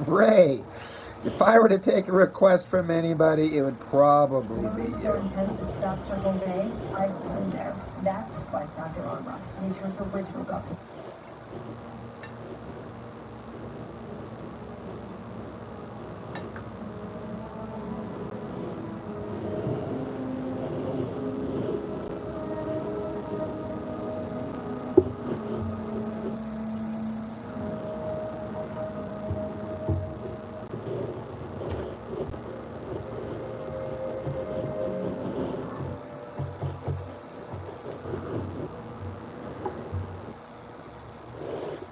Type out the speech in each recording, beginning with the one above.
Ray, if I were to take a request from anybody, it would probably be you. South Circle Bay. I've been there. That's why Dr. Arbra, nature's original guppy.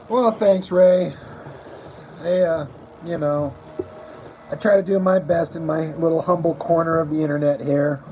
Well, thanks, Ray. I try to do my best in my little humble corner of the internet here.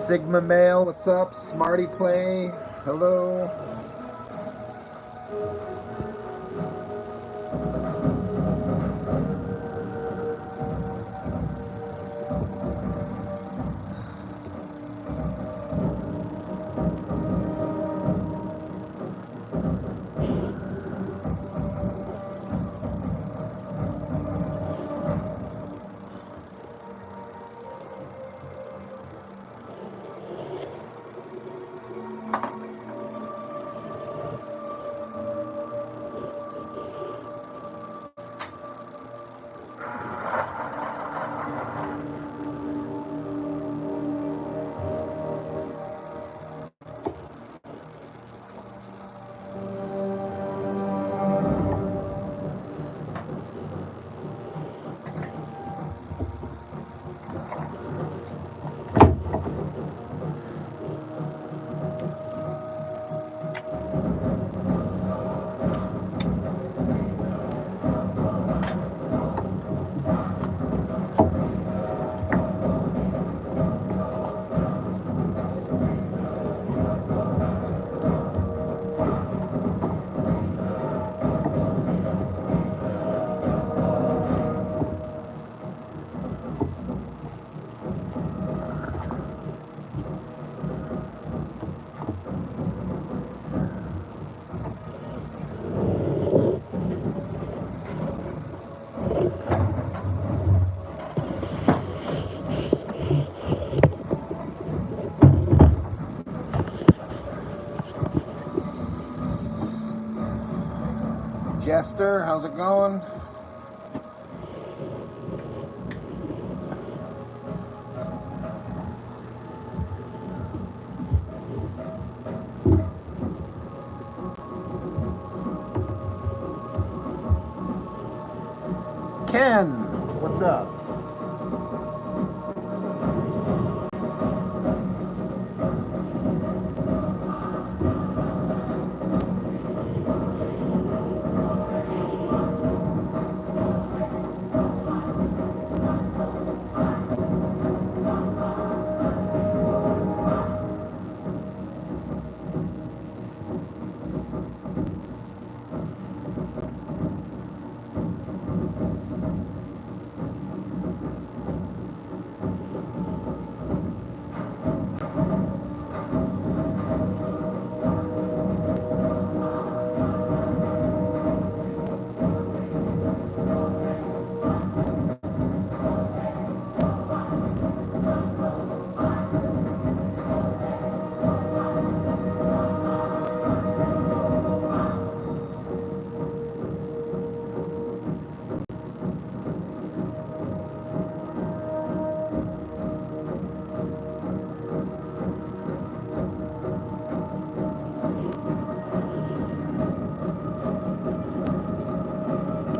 Sigma Male, what's up? Smarty Play, hello. Esther, how's it going? Ken, what's up?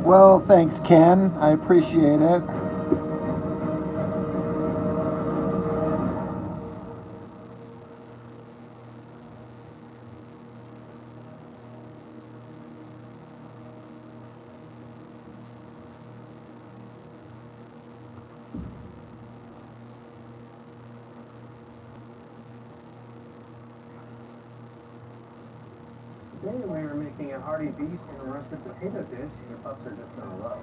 Well, thanks, Ken. I appreciate it. Today we were making a hearty beef and roasted potato dish your pups are just gonna love.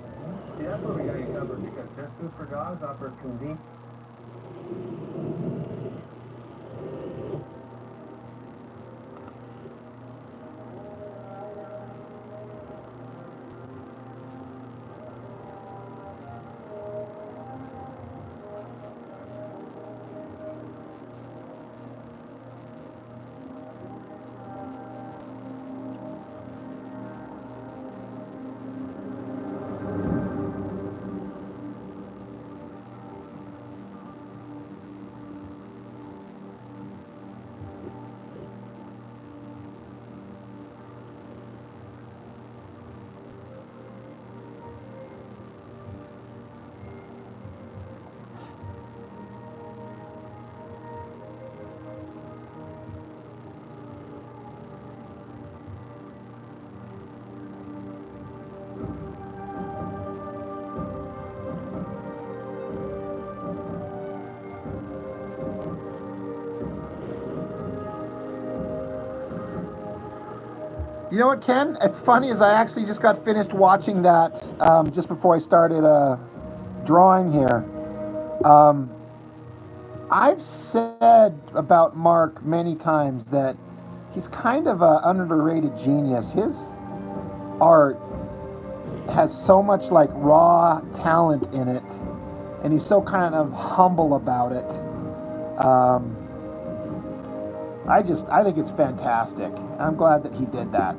See, that's what we got you covered because Best Food for Dogs offers convenient. You know what, Ken? It's funny as I actually just got finished watching that just before I started drawing here. I've said about Mark many times that he's kind of an underrated genius. His art has so much like raw talent in it, and he's so kind of humble about it. I think it's fantastic. I'm glad that he did that.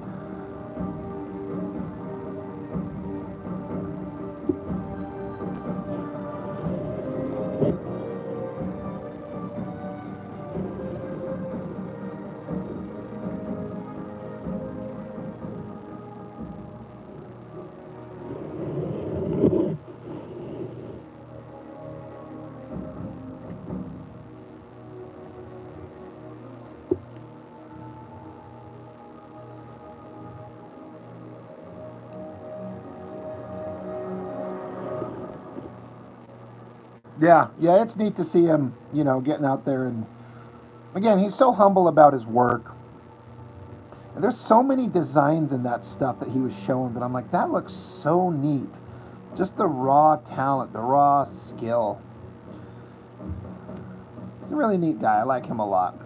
Yeah, it's neat to see him, getting out there. And again, he's so humble about his work. And there's so many designs in that stuff that he was showing that I'm like, that looks so neat. Just the raw talent, the raw skill. He's a really neat guy. I like him a lot.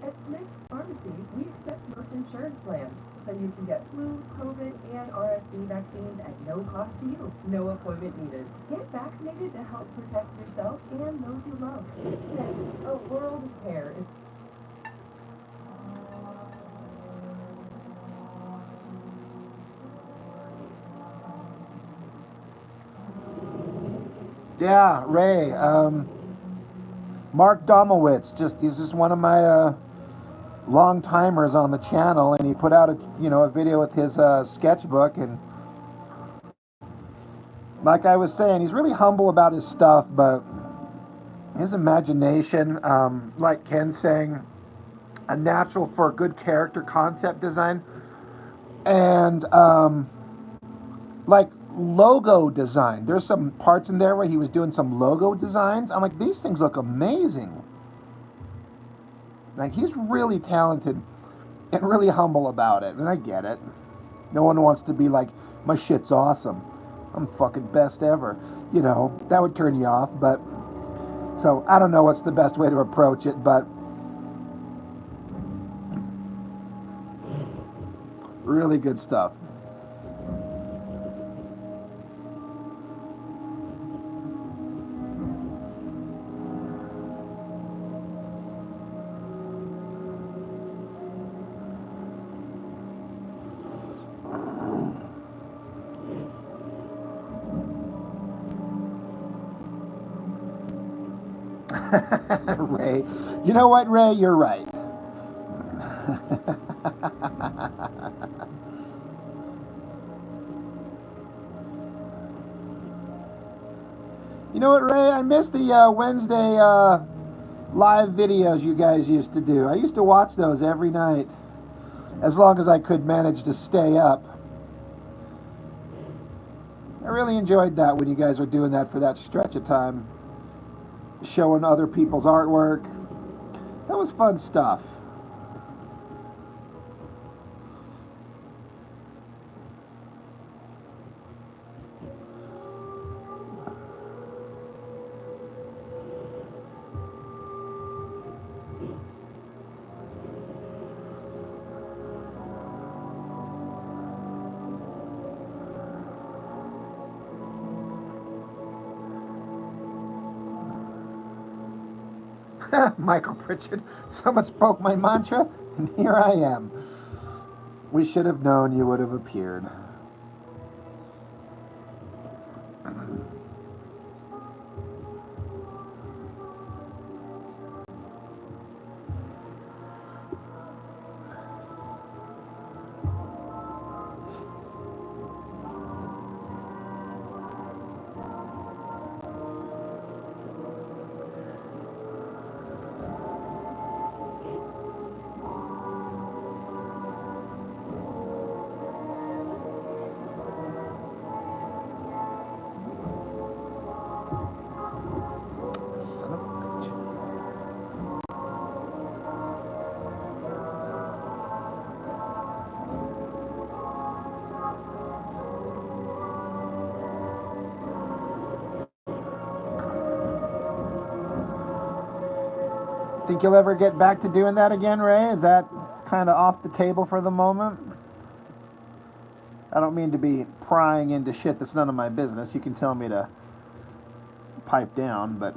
At Smith's Pharmacy, we accept most insurance plans, so you can get flu, COVID, and RSV vaccines at no cost to you. No appointment needed. Get vaccinated to help protect yourself and those you love. Smith's, a world of care. Yeah, Ray. Mark Domowitz, he's just one of my long timers on the channel, and he put out a video with his sketchbook, and like I was saying, he's really humble about his stuff, but his imagination, like Ken's saying, a natural for good character concept design, and like logo design. There's some parts in there where he was doing some logo designs. I'm like, these things look amazing. Like, he's really talented and really humble about it, and I get it. No one wants to be like, my shit's awesome, I'm fucking best ever. You know, that would turn you off, but so I don't know what's the best way to approach it, but really good stuff. Ray, you know what, Ray? You're right. You know what, Ray? I miss the Wednesday live videos you guys used to do. I used to watch those every night, as long as I could manage to stay up. I really enjoyed that when you guys were doing that for that stretch of time, showing other people's artwork. That was fun stuff. Michael Pritchard, someone spoke my mantra, and here I am. We should have known you would have appeared. Think you'll ever get back to doing that again, Ray? Is that kind of off the table for the moment? I don't mean to be prying into shit that's none of my business. You can tell me to pipe down, but...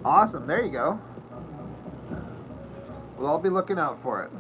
Awesome, there you go. We'll all be looking out for it.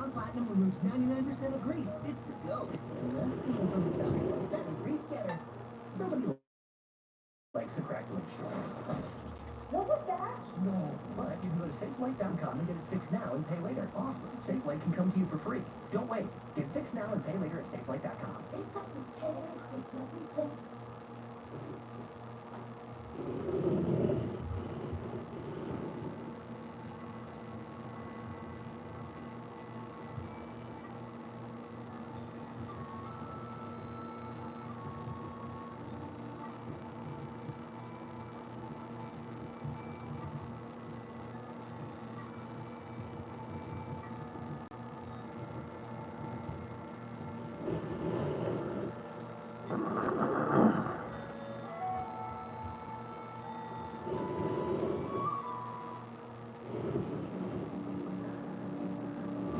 Dawn Platinum removes 99% of grease. It's the go. That's coming from the top. That's a grease getter. Nobody likes a cracked windshield. What was that? No, but you can go to SafeLight.com and get it fixed now and pay later. Awesome. SafeLight can come to you for free. Don't wait. Get fixed now and pay later at SafeLight.com. It's got the cares, it's lovely place.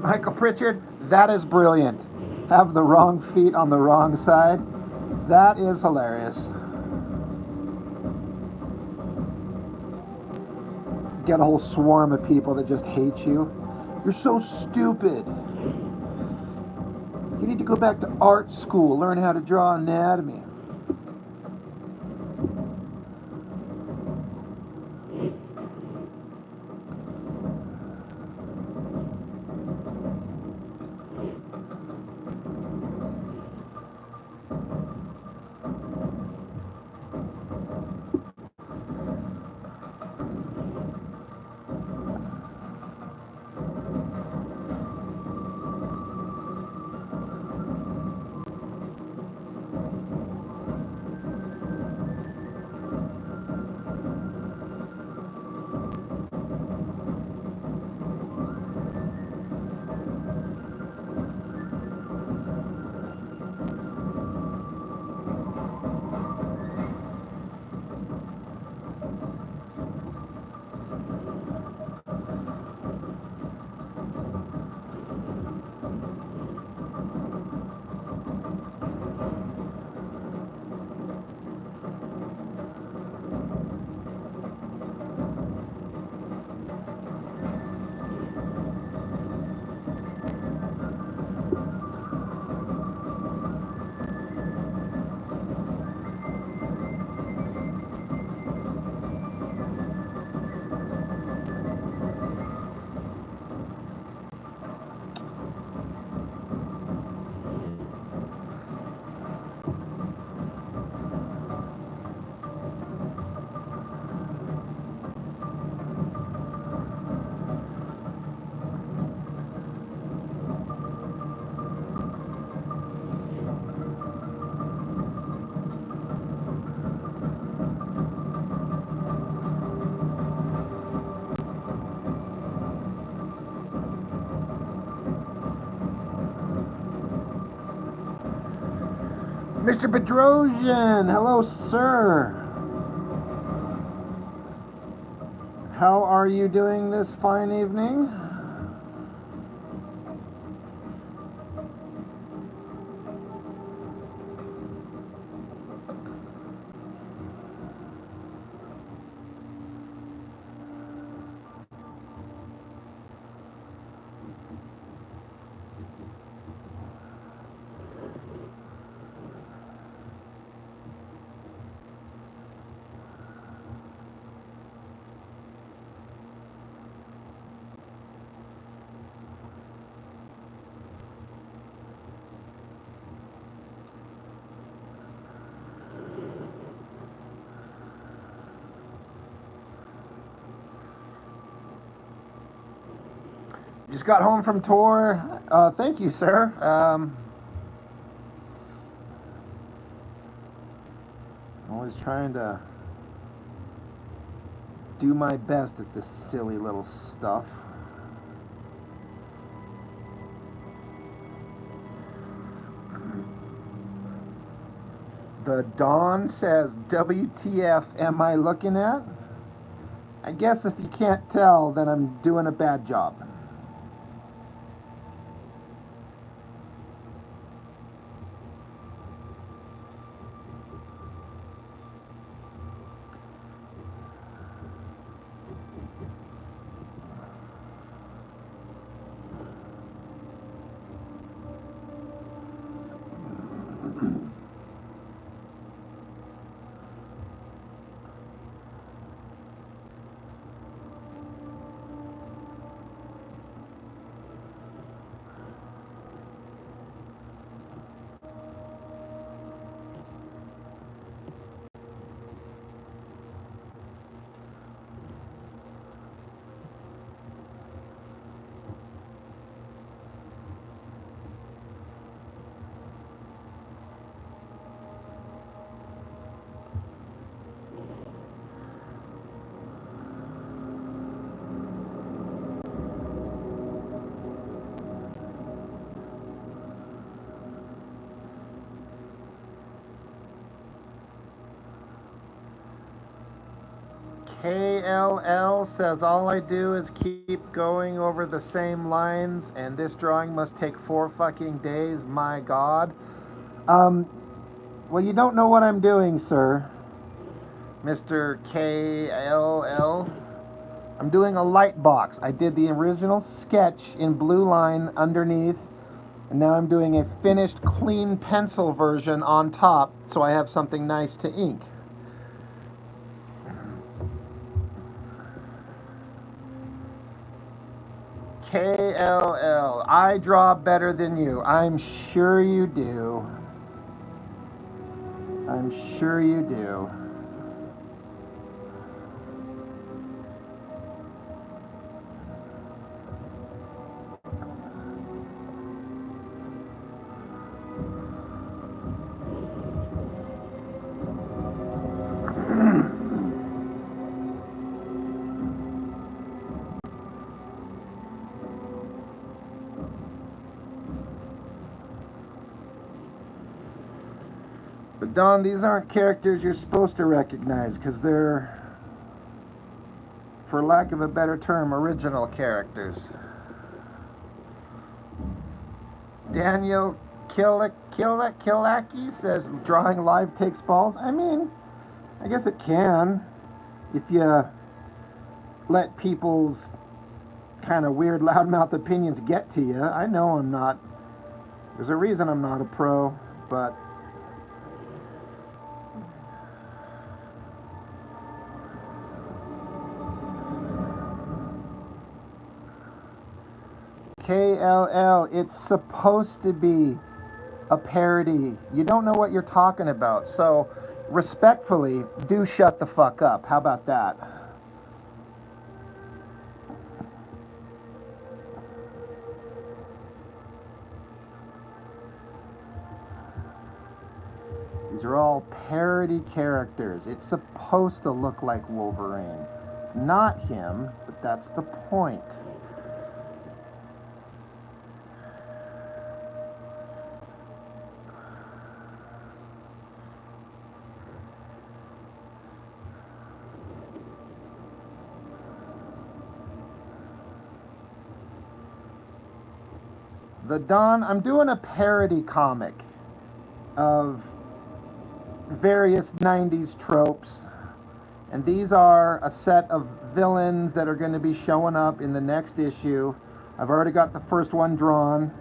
Michael Pritchard, that is brilliant. Have the wrong feet on the wrong side. That is hilarious. Get a whole swarm of people that just hate you. You're so stupid. You need to go back to art school, learn how to draw anatomy. Mr. Bedrosian, hello, sir. How are you doing this fine evening? Just got home from tour. Thank you, sir. Always trying to do my best at this silly little stuff. The Dawn says, WTF am I looking at? I guess if you can't tell, then I'm doing a bad job. KLL says all I do is keep going over the same lines, and this drawing must take 4 fucking days. My God. Well, you don't know what I'm doing, sir. Mr. KLL. I'm doing a light box. I did the original sketch in blue line underneath, and now I'm doing a finished clean pencil version on top, so I have something nice to ink. KLL, I draw better than you. I'm sure you do. I'm sure you do. But Don, these aren't characters you're supposed to recognize because they're, for lack of a better term, original characters. Daniel Kilaki says drawing live takes balls. I mean, I guess it can if you let people's kind of weird loudmouth opinions get to you. I know I'm not. There's a reason I'm not a pro, but KLL, it's supposed to be a parody. You don't know what you're talking about. So, respectfully, do shut the fuck up. How about that? These are all parody characters. It's supposed to look like Wolverine. It's not him, but that's the point. The Don, I'm doing a parody comic of various 90s tropes, and these are a set of villains that are going to be showing up in the next issue. I've already got the first one drawn.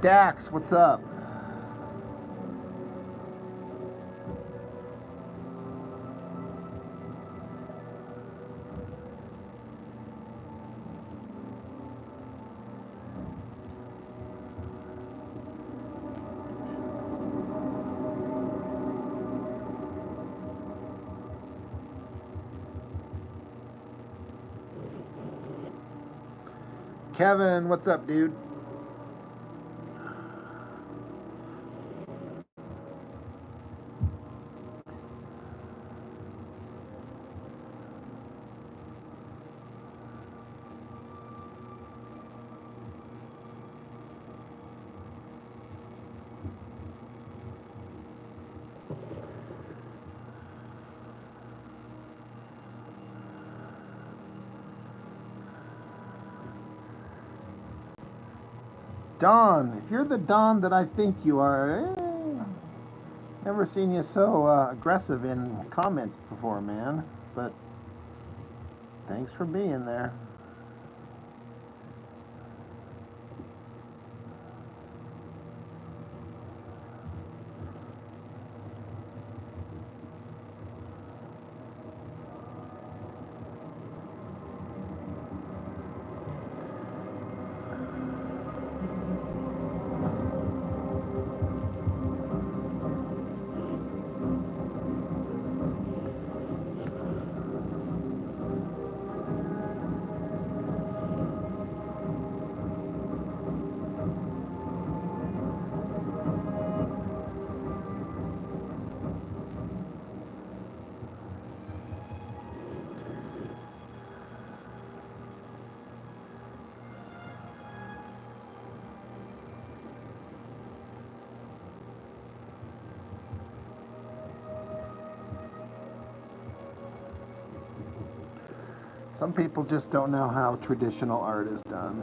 Dax, what's up? Kevin, what's up, dude? Don, if you're the Don that I think you are, never seen you so aggressive in comments before, man. But thanks for being there. Some people just don't know how traditional art is done.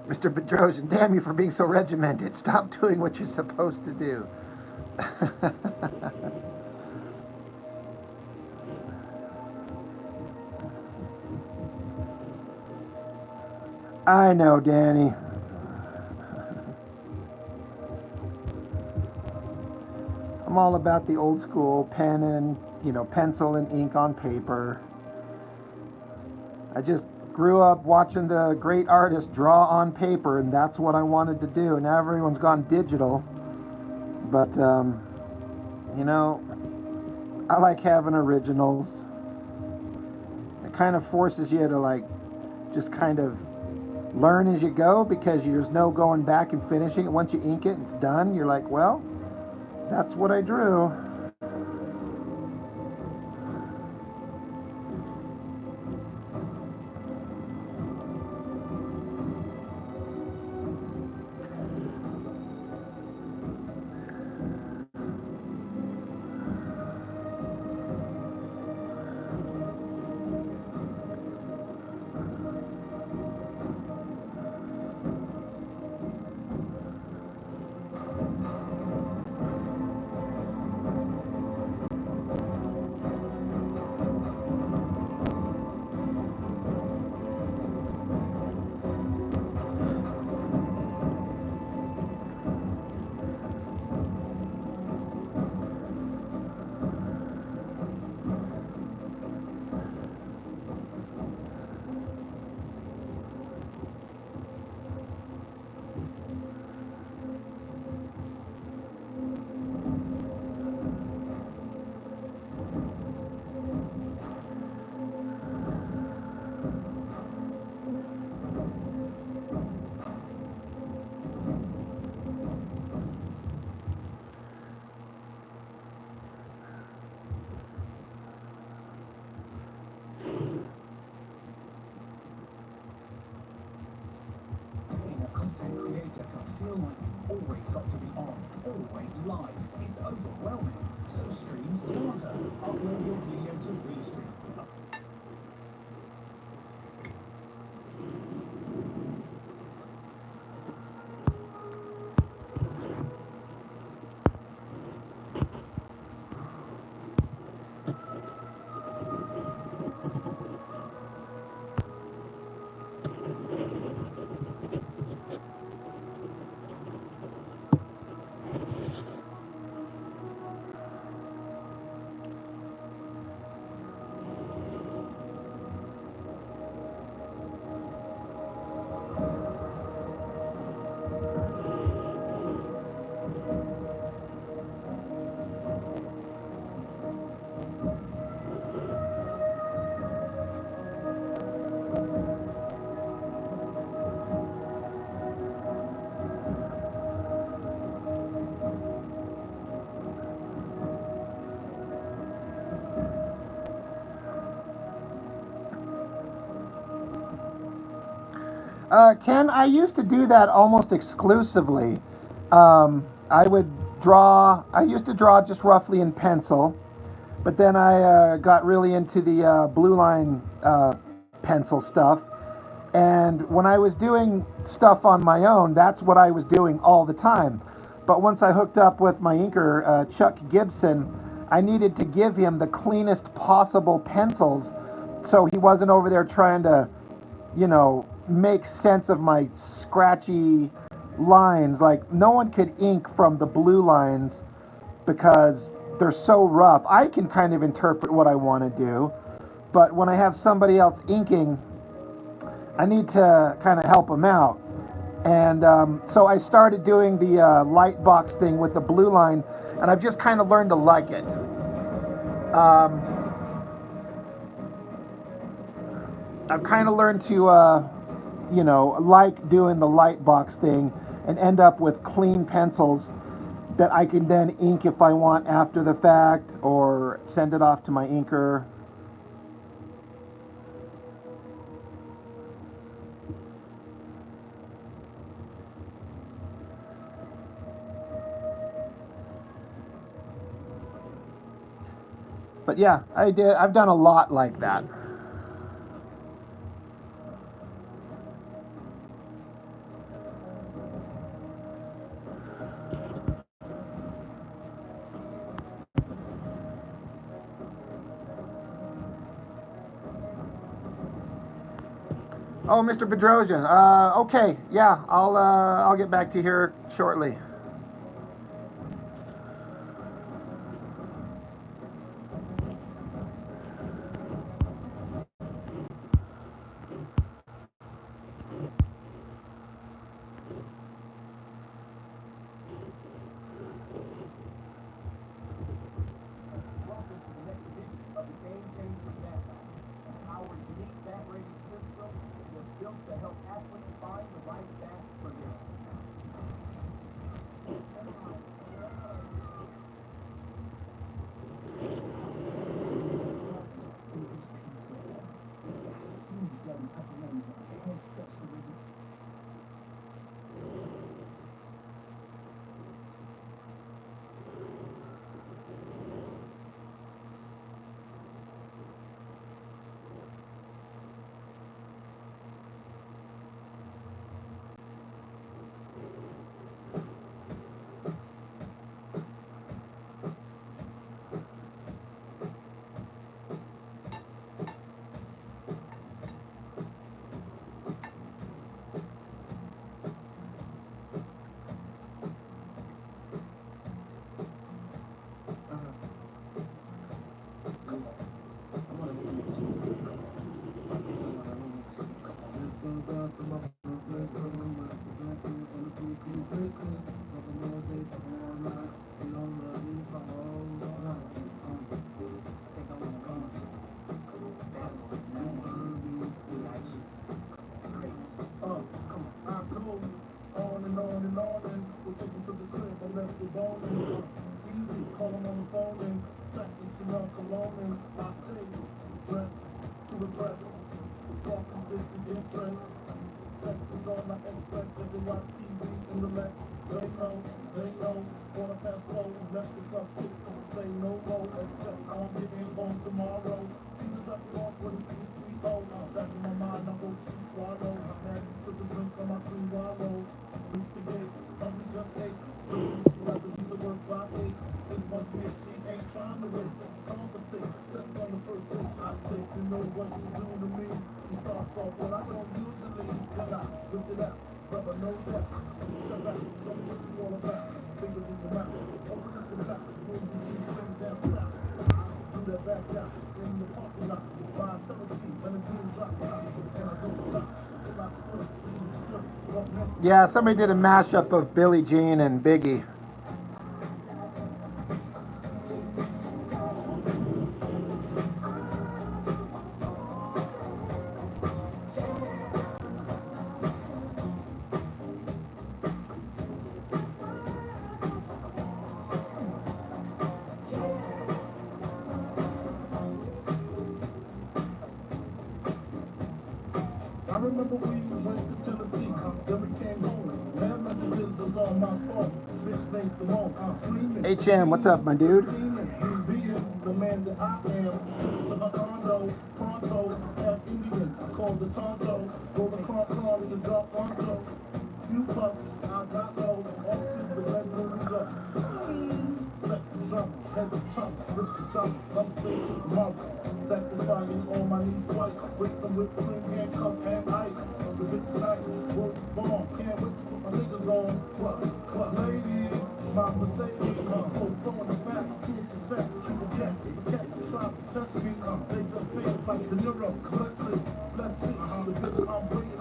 Mr. Bedrosian, damn you for being so regimented. Stop doing what you're supposed to do. I know, Danny. I'm all about the old school pen and, pencil and ink on paper. I just grew up watching the great artists draw on paper, and that's what I wanted to do. Now everyone's gone digital, but I like having originals. It kind of forces you to just kind of learn as you go, because there's no going back and finishing it. Once you ink it, it's done. You're like, well, that's what I drew. Always got to be on, always live. It's overwhelming. So stream smarter. Upload your video to Restream. Ken, I used to do that almost exclusively. I used to draw just roughly in pencil, but then I got really into the blue line pencil stuff. And when I was doing stuff on my own, that's what I was doing all the time. But once I hooked up with my inker, Chuck Gibson, I needed to give him the cleanest possible pencils so he wasn't over there trying to, make sense of my scratchy lines. Like, no one could ink from the blue lines because they're so rough. I can kind of interpret what I want to do, but when I have somebody else inking, I need to kind of help him out. And so I started doing the light box thing with the blue line, and I've just kind of learned to like it. I've kind of learned to, like doing the light box thing and end up with clean pencils that I can then ink if I want after the fact or send it off to my inker. But yeah, I've done a lot like that. Oh, Mr. Bedrosian. Okay, yeah, I'll get back to you here shortly. To help athletes find the right path for them. Yeah, somebody did a mashup of Billie Jean and Biggie. I remember we went to Tennessee, then we came home. Man, messages was on my phone. Bitch named Simone, I'm screaming. HM, what's up, my dude? Being the man that I am. To my condo, pronto, half Indian, called the Tonto. Roll the car in the dark poncho. Few puffs, I got low. Officers, the red movies up. Let the drum, head the chunk, rip the chunk, I'm saying to the mouth. Sacrificing on my knees twice, with some whipped cream, handcuffs, and ice. The bitch nice, work bomb, can't wait to put my niggas on. Club, lady, my Mercedes, throwing the back, to the set, triple jet, protect, try to test me, they just feel like the Nero, collectively, let's see, the bitch I'm bringing.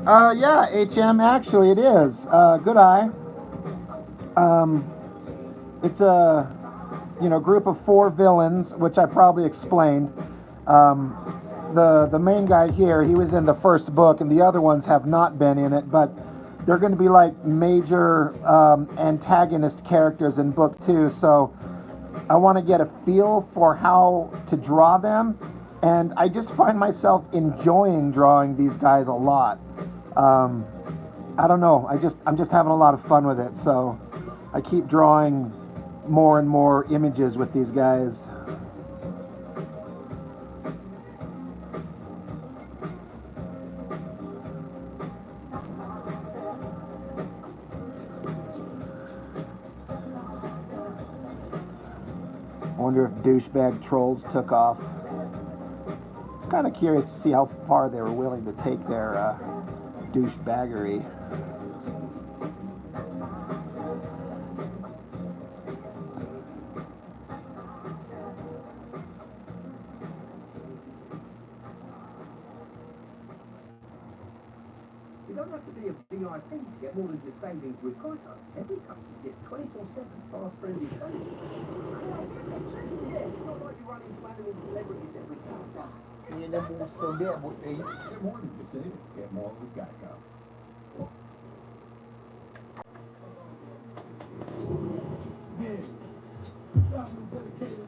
Yeah, HM, actually it is. Good eye. Um, it's a, group of 4 villains, which I probably explained. Um, the main guy here, he was in the first book, and the other ones have not been in it, but they're going to be like major antagonist characters in book 2, so I want to get a feel for how to draw them, and I just find myself enjoying drawing these guys a lot. I don't know, I'm just having a lot of fun with it, so I keep drawing more and more images with these guys. I wonder if douchebag trolls took off. Kind of curious to see how far they were willing to take their douchebaggery. You don't have to be a VIP to get more than your savings with Geico. Every customer gets 24/7 fast-friendly service. Yeah, it's not like you're running flattering celebrities every time. Yeah, they're more so they're more than percentage. Get more with Geico. Yeah. Gospel dedicated.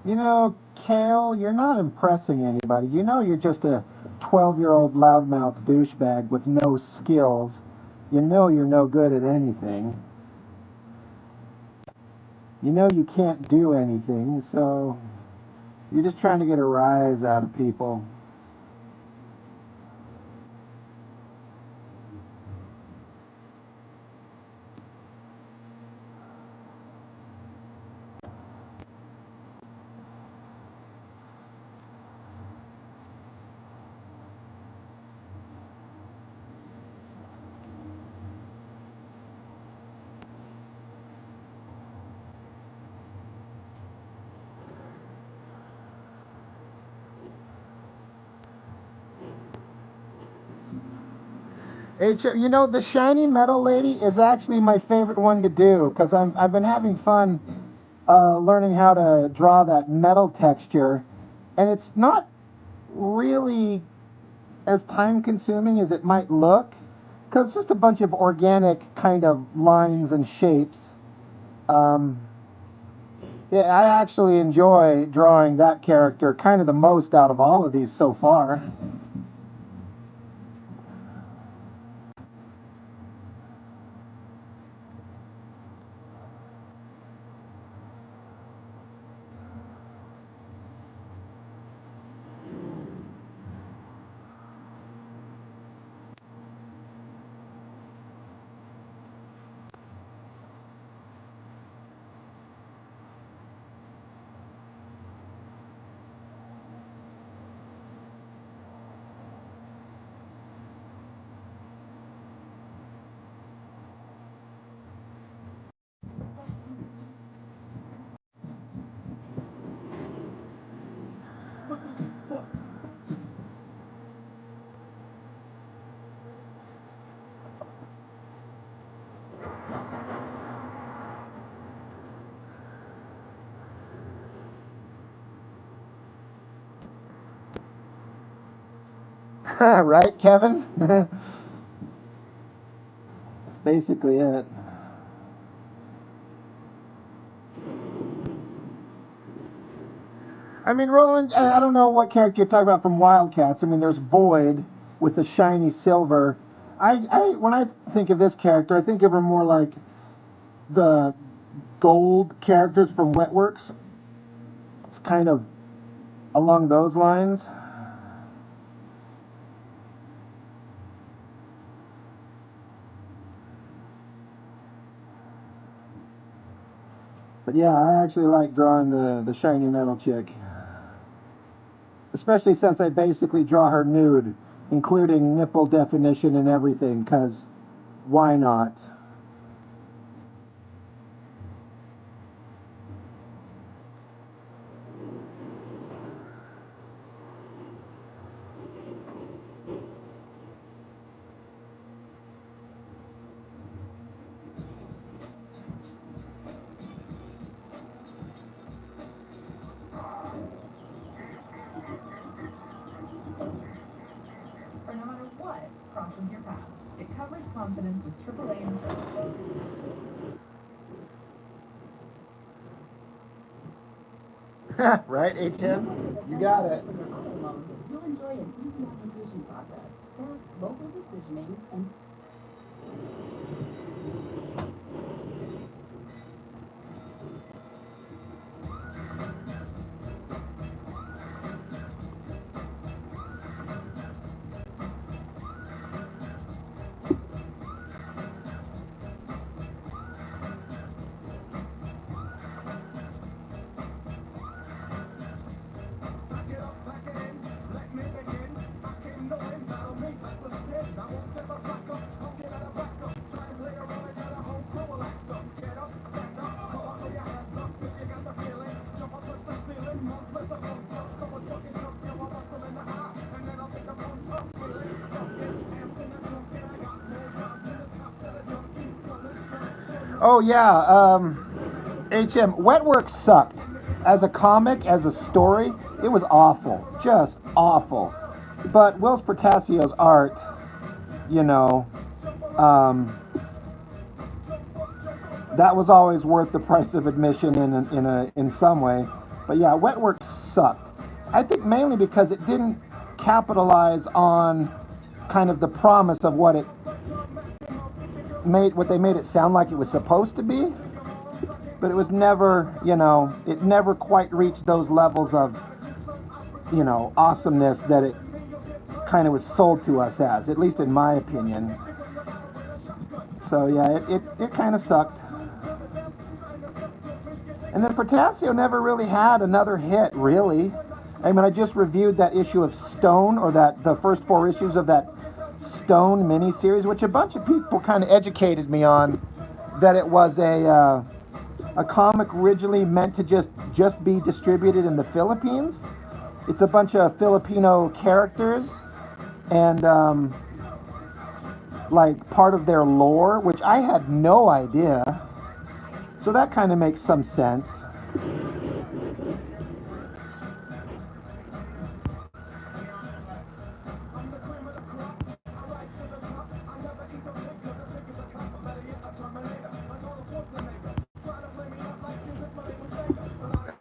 You know, Kale, you're not impressing anybody. You know you're just a 12-year-old loudmouth douchebag with no skills. You know you're no good at anything. You know you can't do anything, so you're just trying to get a rise out of people. You know, the shiny metal lady is actually my favorite one to do because I've been having fun learning how to draw that metal texture, and it's not really as time consuming as it might look because it's just a bunch of organic kind of lines and shapes. Um, yeah, I actually enjoy drawing that character kind of the most out of all of these so far. Right, Kevin? That's basically it. I mean, Roland, I don't know what character you're talking about from Wildcats. I mean, there's Void with the shiny silver. When I think of this character, I think of her more like the gold characters from Wetworks. It's kind of along those lines. But yeah, I actually like drawing the shiny metal chick. Especially since I basically draw her nude, including nipple definition and everything, because why not? For no matter what crosses your path, it covers confidence with AAA insurance. Right, HM? You got it. For your auto loan, you'll enjoy an easy application process, fast local decisioning, and Oh yeah, HM, Wetworks sucked. As a comic, as a story, it was awful. Just awful. But Whilce Portacio's art, you know, that was always worth the price of admission in some way. But yeah, Wetworks sucked. I think mainly because it didn't capitalize on kind of the promise of what they made it sound like it was supposed to be. But it was never, you know, it never quite reached those levels of, you know, awesomeness that it kind of was sold to us as, at least in my opinion. So yeah, it kind of sucked. And then Portacio never really had another hit, really. I mean, I just reviewed that issue of Stone, or the first 4 issues of that Stone miniseries, which a bunch of people kind of educated me on, that it was a comic originally meant to just be distributed in the Philippines. It's a bunch of Filipino characters and like part of their lore, which I had no idea. So that kind of makes some sense.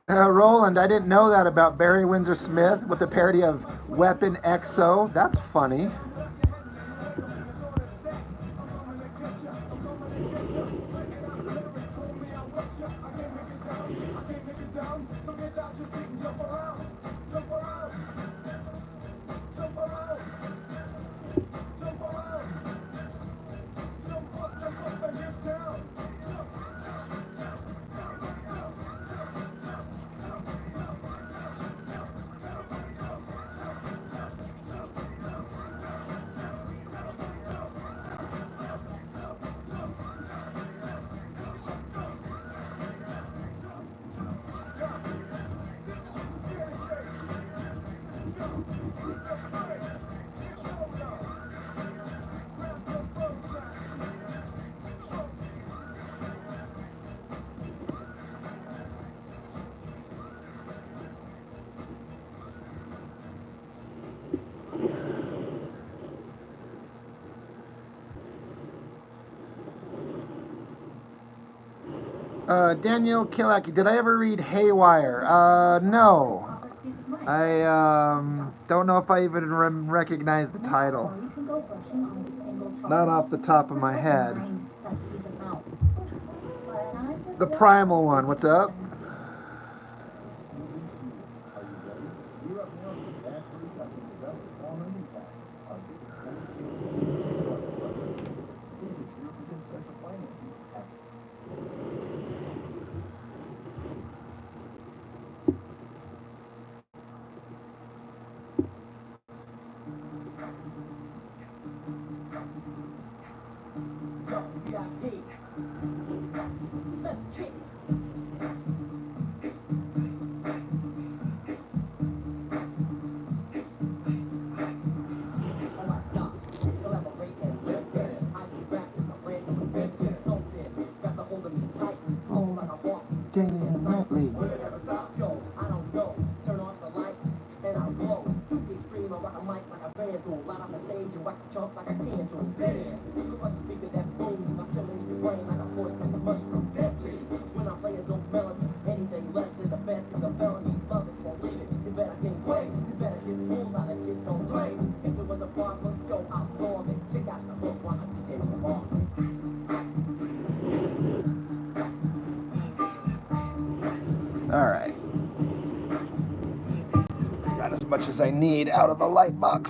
Roland, I didn't know that about Barry Windsor Smith with the parody of Weapon XO. That's funny. Daniel Kilaki, did I ever read Haywire? No. I don't know if I even recognize the title. Or you can go brushing on a single charge. Not off the top of my head. The The Primal one, what's up? Alright. Got as much as I need out of the light box.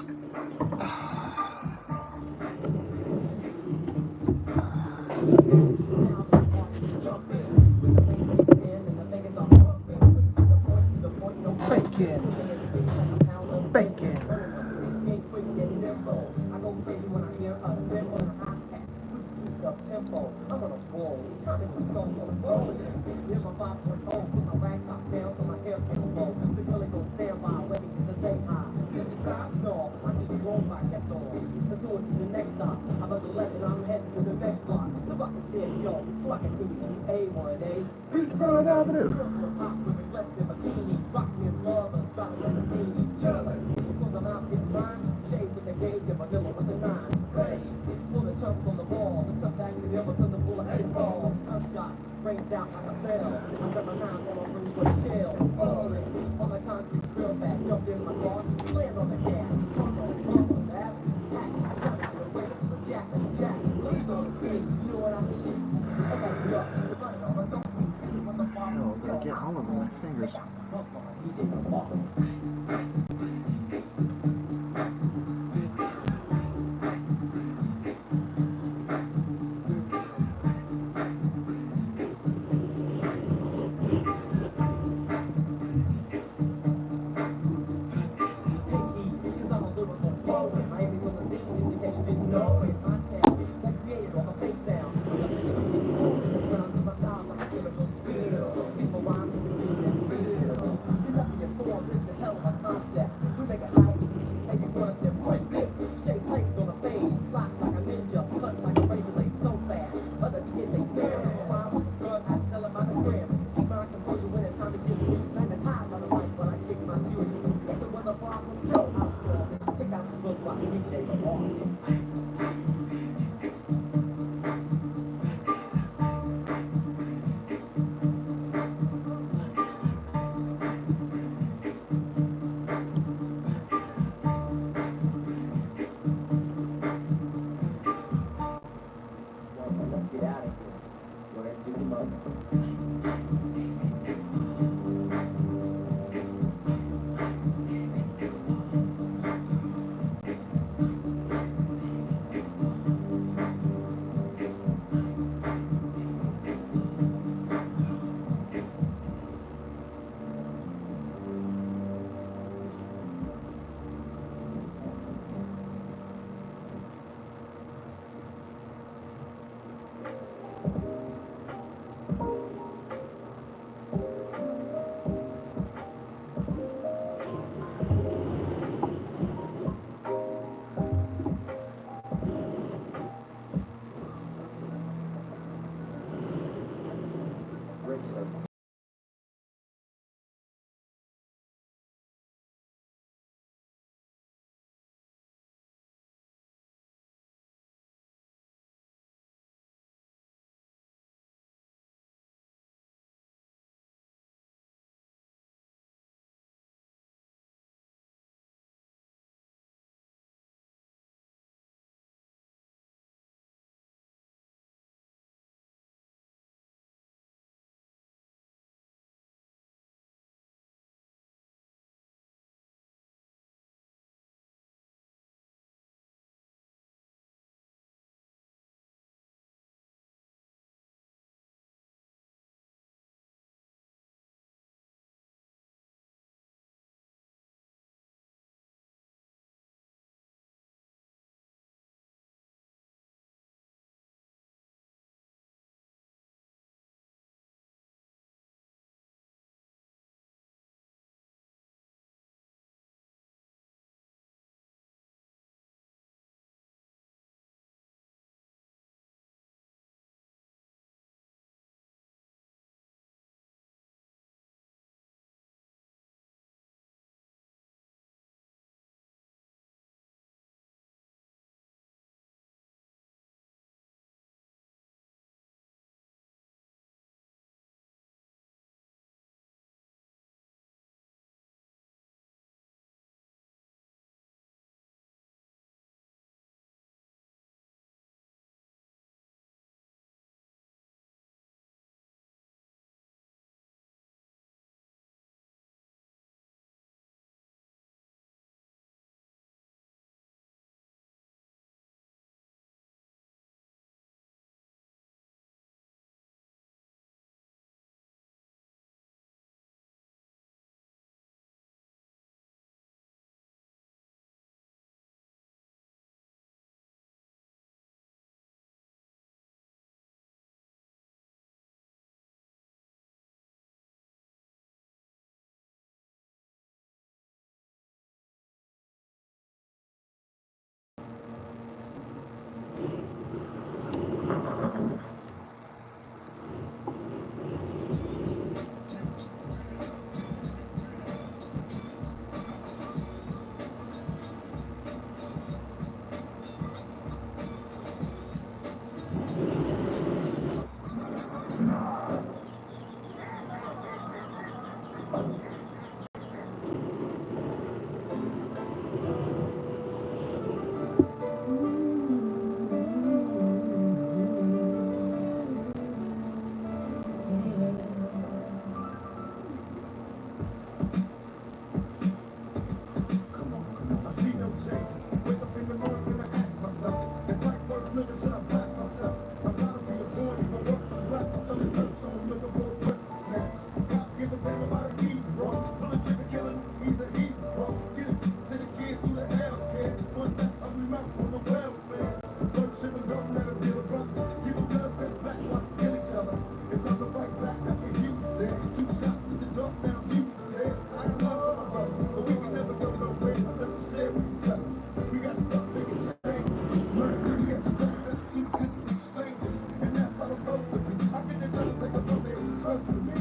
your mouth on the welfare. Don't shit and don't let them deal with brother. People just get back while they kill each other. It's time to fight back, that's what you said. 2 shots to the dark, now you said. I got love for my brother, but we can never go nowhere unless we share with each other. We got to stop making change. Learn to get the best, that's keep distance strangers. And that's how it's supposed to be. I think they're trying to take a look at who's close to me.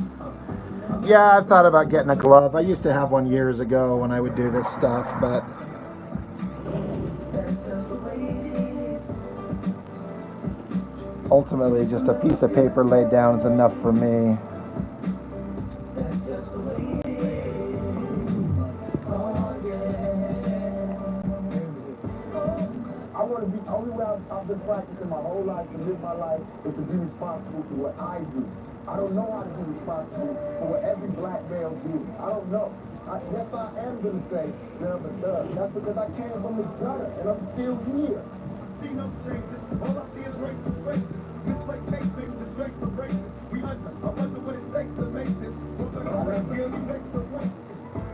Yeah, I've thought about getting a glove. I used to have one years ago when I would do this stuff, but ultimately just a piece of paper laid down is enough for me. I want to be, only way I've been practicing my whole life to live my life is to be responsible for what I do. I don't know how to be responsible for what every black male do. I don't know. Yes, I am going to say that I'm a thug. That's because I came from the gutter and I'm still here. See no changes. All I see is racist faces. Misplaced cases, disgrace for races. We under. I wonder what it takes to make this. What's the law that really makes the way?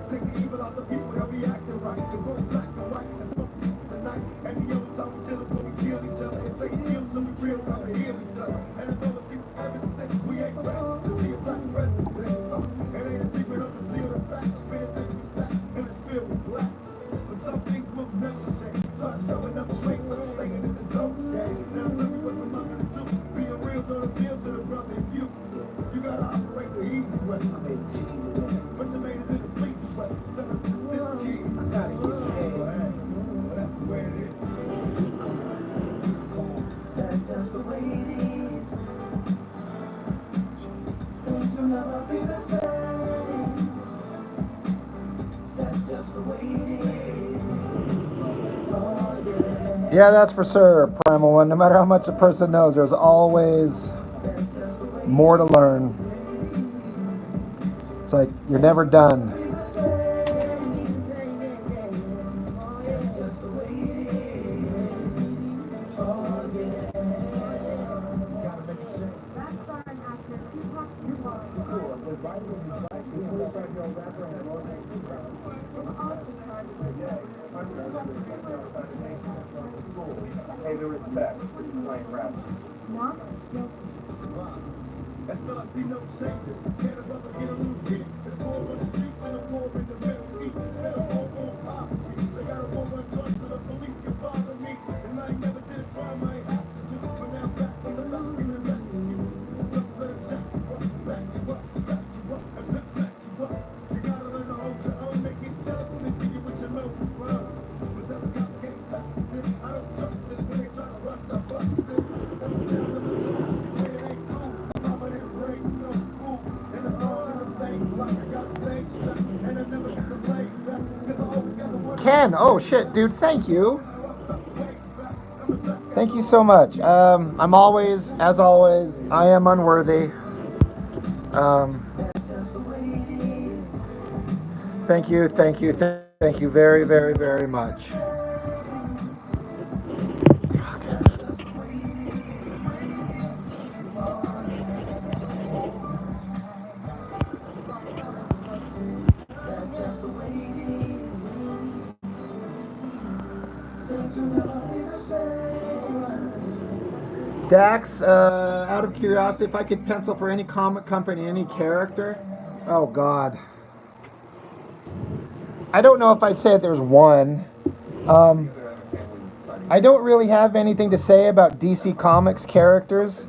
Take the evil out the people that be acting right. The both black and white and smoke tonight. And the yellow top chill before we kill each other. If they kill so we real time to heal each other. And it's all the people ever since we ain't ready to see a black president. It ain't a secret of the seal of fact. Spin it, take it back. And it's filled with black. But some things will never change. Start showing up a fake, but I'm saying it's a dope game. Now tell me what I'm gonna do. Being real gonna feel to the brother in you. You gotta operate the easy way. I made it cheap. But you made it in the sleepy way. So it's the key. I gotta get paid. Well, that's the way it is. That's just the way it is. Things will never be the same. That's just the way it is. Oh, yeah. Yeah, that's for sure, Primal One. No matter how much a person knows, there's always more to learn. It's like you're never done. Hey, the respect. Playing rap. Not And still I see no changes. Can a brother get a little deep? It's more on the streets and a war in the Middle East. And a war on poverty. They got a war on drugs so the police can bother me. And I ain't never did a crime I ain't have to do. But now back on the left, in the left of you. Just let it jack you up, back you up, back you up, and then back you up. You gotta learn to hold your own, make it tough, and then give you what you know is wrong. But that's got can't touch this. I don't trust this when they try to rush up, bust this. Don't tell them the truth. You say it ain't cool. Some of them brains no fool. And it's all in the same like I got stage stuff. And I never get the play back. Cause I always got the one. Ken, oh shit, dude, thank you. Thank you so much. I'm always, as always, I am unworthy. Thank you very, very, very much. Dax, out of curiosity, if I could pencil for any comic company, any character, oh God. I don't know if I'd say there's one. I don't really have anything to say about DC Comics characters.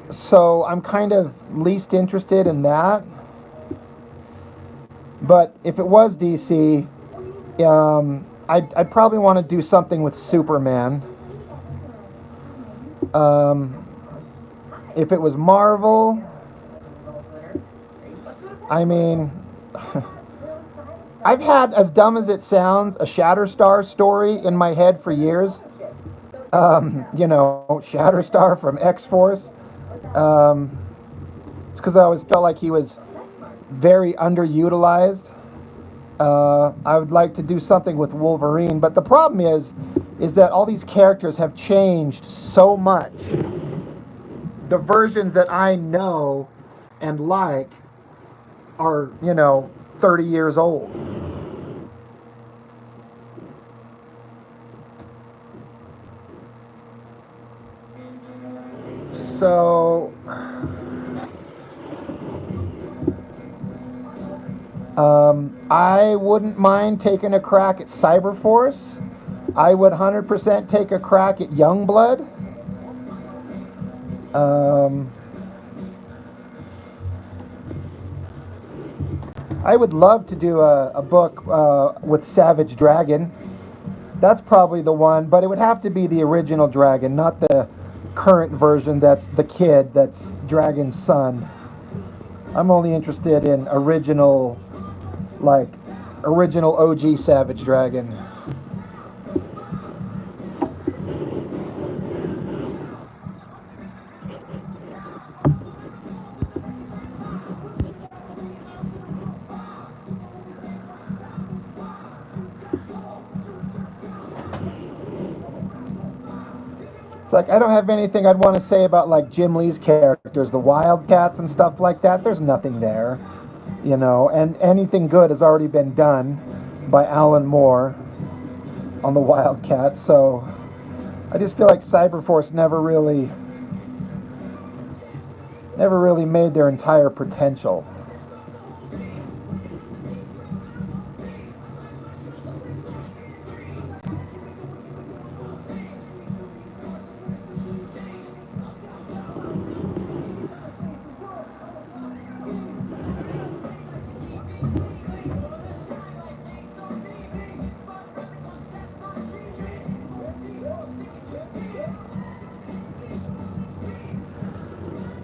So I'm kind of least interested in that. But if it was DC, I'd probably want to do something with Superman. If it was Marvel, I mean, I've had, as dumb as it sounds, a Shatterstar story in my head for years. You know, Shatterstar from X-Force. It's because I always felt like he was very underutilized. I would like to do something with Wolverine, but the problem is that all these characters have changed so much. The versions that I know and like are, 30 years old. So I wouldn't mind taking a crack at Cyberforce. I would 100% take a crack at Youngblood. I would love to do a book with Savage Dragon. That's probably the one, but it would have to be the original Dragon, not the current version that's the kid, that's Dragon's son. I'm only interested in original OG Savage Dragon. It's like I don't have anything I'd want to say about like Jim Lee's characters, the Wildcats and stuff like that. There's nothing there, you know, and anything good has already been done by Alan Moore on the Wildcats. So I just feel like Cyberforce never really made their entire potential.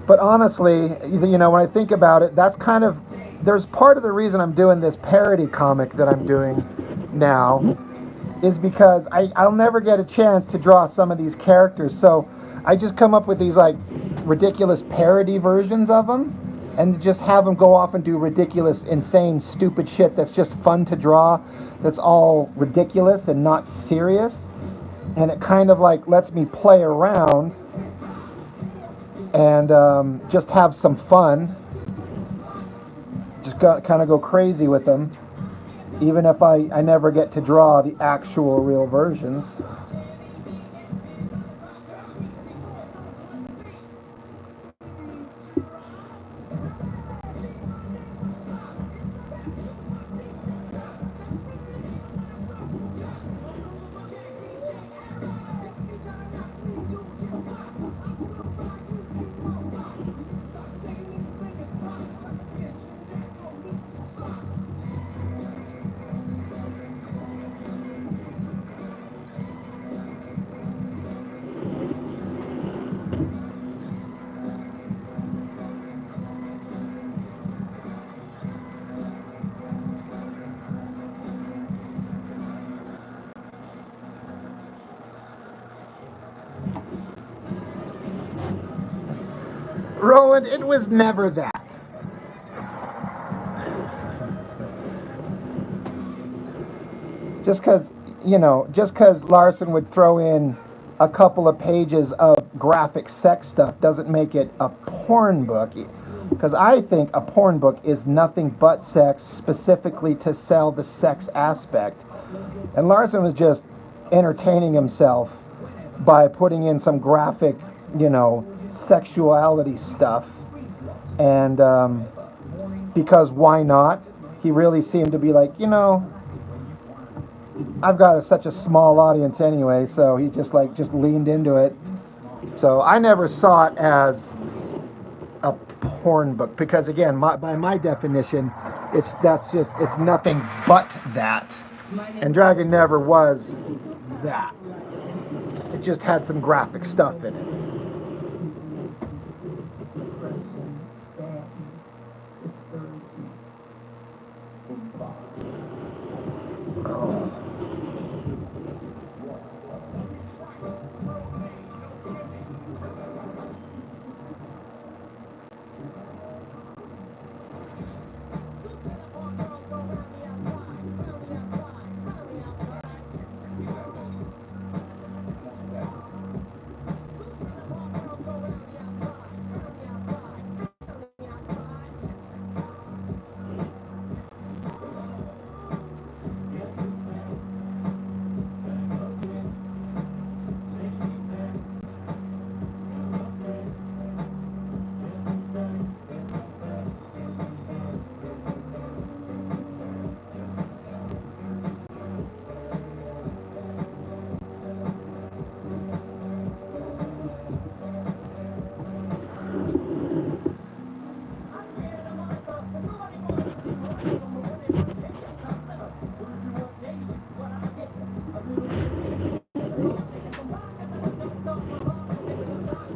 But honestly, you know, when I think about it, that's kind of, there's part of the reason I'm doing this parody comic that I'm doing now is because I'll never get a chance to draw some of these characters. So I just come up with these like ridiculous parody versions of them and just have them go off and do ridiculous, insane, stupid shit that's just fun to draw, that's all ridiculous and not serious. And it kind of like lets me play around and just have some fun. Just kind of go crazy with them, even if I never get to draw the actual real versions. Roland, it was never that. Just because Larson would throw in a couple of pages of graphic sex stuff doesn't make it a porn book. Because I think a porn book is nothing but sex, specifically to sell the sex aspect. And Larson was just entertaining himself by putting in some graphic, sexuality stuff. And because why not? He really seemed to be like, I've got such a small audience anyway, so he just leaned into it. So I never saw it as a porn book because, again, by my definition, it's nothing but that. And Dragon never was that. It just had some graphic stuff in it.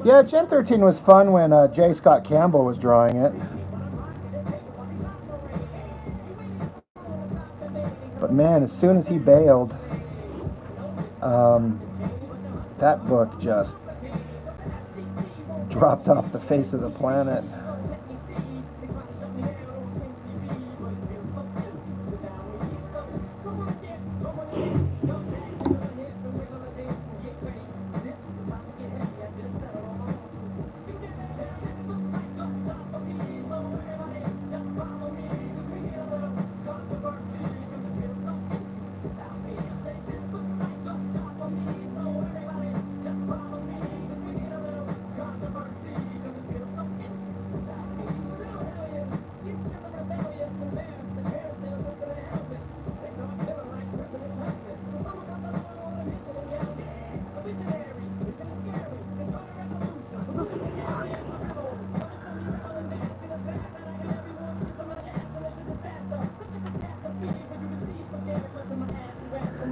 Yeah, Gen 13 was fun when J. Scott Campbell was drawing it. But man, as soon as he bailed, that book just dropped off the face of the planet.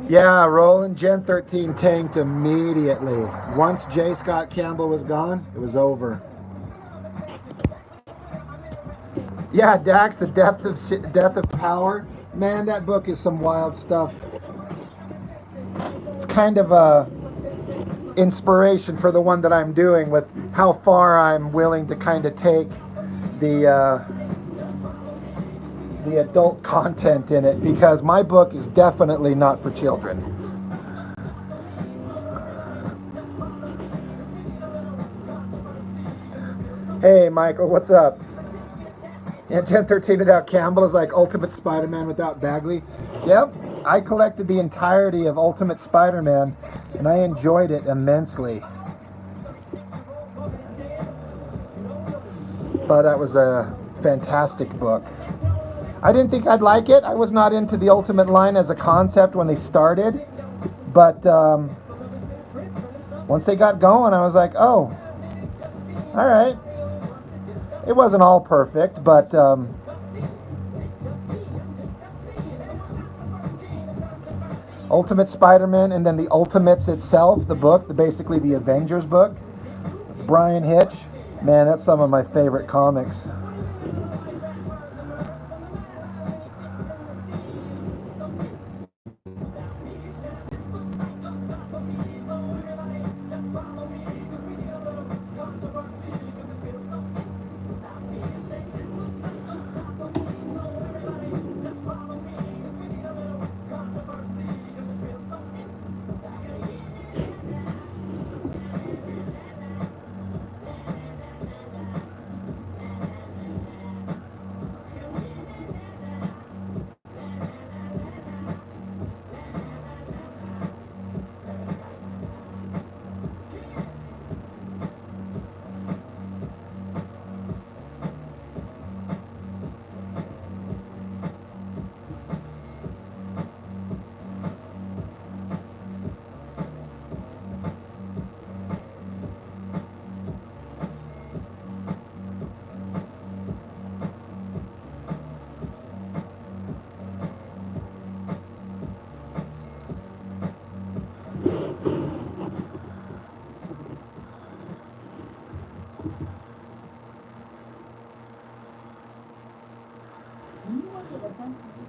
Yeah, Roland Gen 13 tanked immediately. Once J. Scott Campbell was gone, it was over. Yeah, Dax, the Death of Power. Man, that book is some wild stuff. It's kind of a inspiration for the one that I'm doing, with how far I'm willing to kind of take the adult content in it, because my book is definitely not for children. Hey Michael, what's up? And 1013 without Campbell is like Ultimate Spider-Man without Bagley. Yep, I collected the entirety of Ultimate Spider-Man and I enjoyed it immensely. But that was a fantastic book. I didn't think I'd like it. I was not into the Ultimate line as a concept when they started. But once they got going, I was like, oh, all right. It wasn't all perfect, but Ultimate Spider-Man and then the Ultimates itself, the book, basically the Avengers book, with Brian Hitch. Man, that's some of my favorite comics.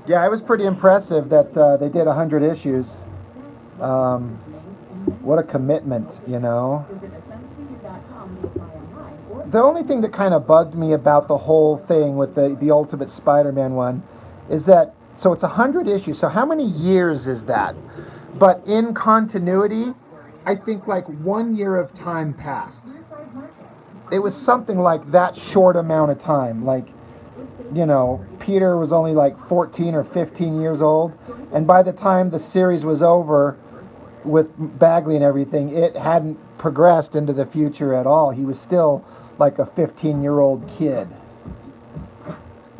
Yeah, it was pretty impressive that they did 100 issues. What a commitment, you know. The only thing that kind of bugged me about the whole thing with the Ultimate Spider-Man one is that, so it's 100 issues, so how many years is that? But in continuity, I think like 1 year of time passed. It was something like that short amount of time. Like, you know, Peter was only like 14 or 15 years old, and by the time the series was over with Bagley and everything, it hadn't progressed into the future at all. He was still like a 15-year-old kid.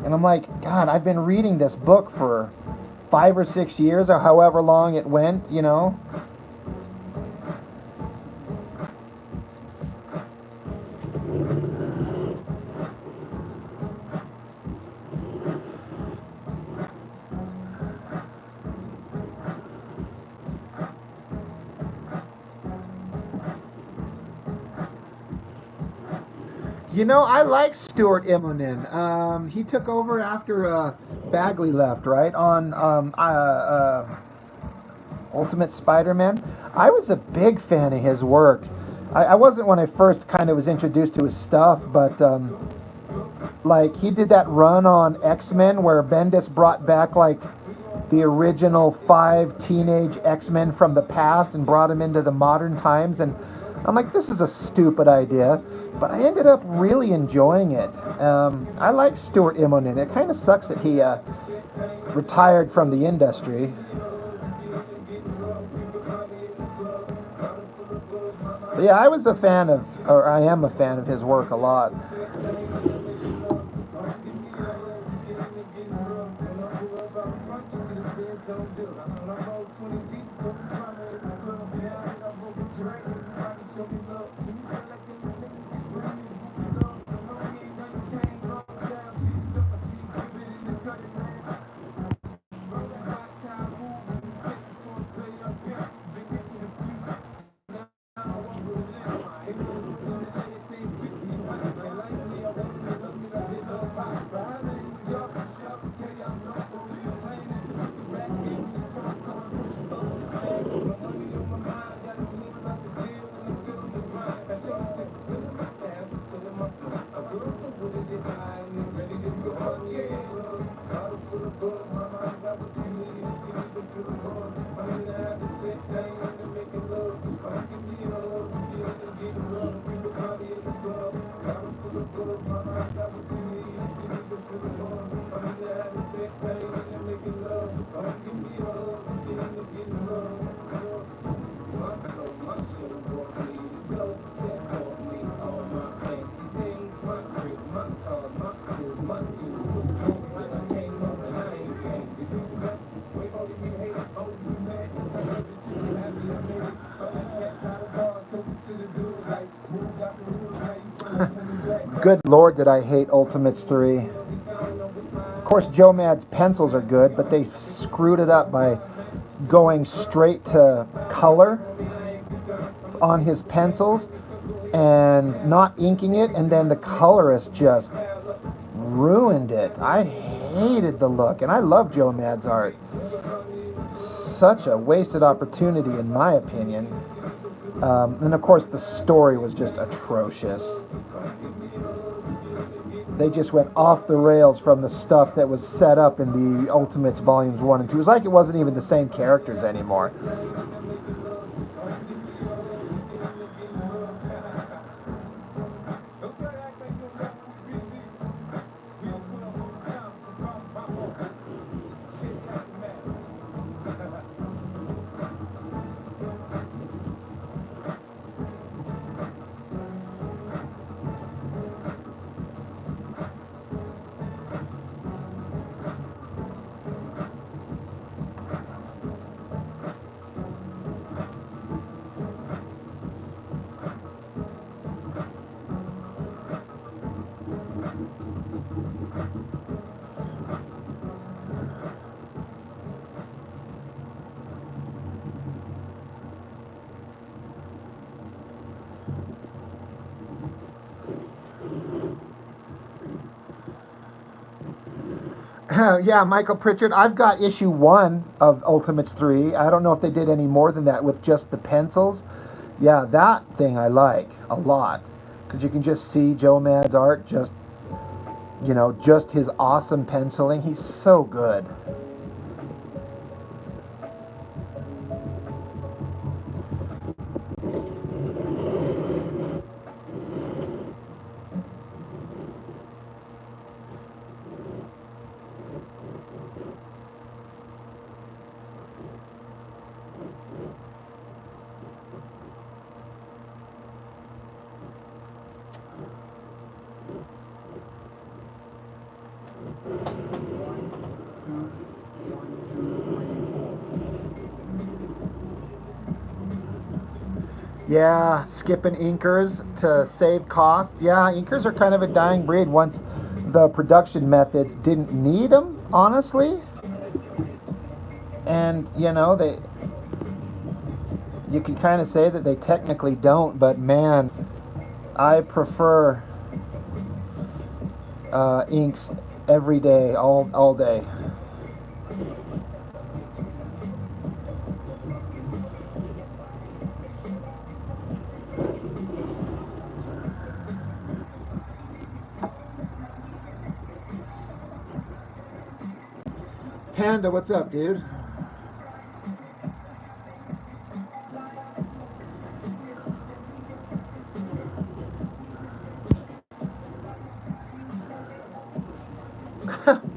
And I'm like, God, I've been reading this book for 5 or 6 years, or however long it went, you know. You know, I like Stuart Immonen. He took over after Bagley left, right? On Ultimate Spider-Man. I was a big fan of his work. I wasn't when I first kind of was introduced to his stuff, but like he did that run on X-Men where Bendis brought back like the original 5 teenage X-Men from the past and brought them into the modern times, and I'm like, this is a stupid idea, but I ended up really enjoying it. I like Stuart Immonen. It kind of sucks that he retired from the industry. But yeah, I was a fan of, or I am a fan of his work a lot. Good Lord, did I hate Ultimates 3. Of course, Joe Mad's pencils are good, but they screwed it up by going straight to color on his pencils and not inking it, and then the colorist just ruined it. I hated the look, and I love Joe Mad's art. Such a wasted opportunity, in my opinion. And of course, the story was just atrocious. They just went off the rails from the stuff that was set up in the Ultimates Volumes 1 and 2. It was like it wasn't even the same characters anymore. Yeah, Michael Pritchard. I've got issue 1 of Ultimates 3. I don't know if they did any more than that with just the pencils. Yeah, that thing I like a lot. Because you can just see Joe Mad's art, just, you know, just his awesome penciling. He's so good. Yeah, skipping inkers to save cost. Yeah, inkers are kind of a dying breed once the production methods didn't need them, honestly. And, you know, you can kind of say that they technically don't, but man, I prefer inks every day, all day. Panda, what's up, dude?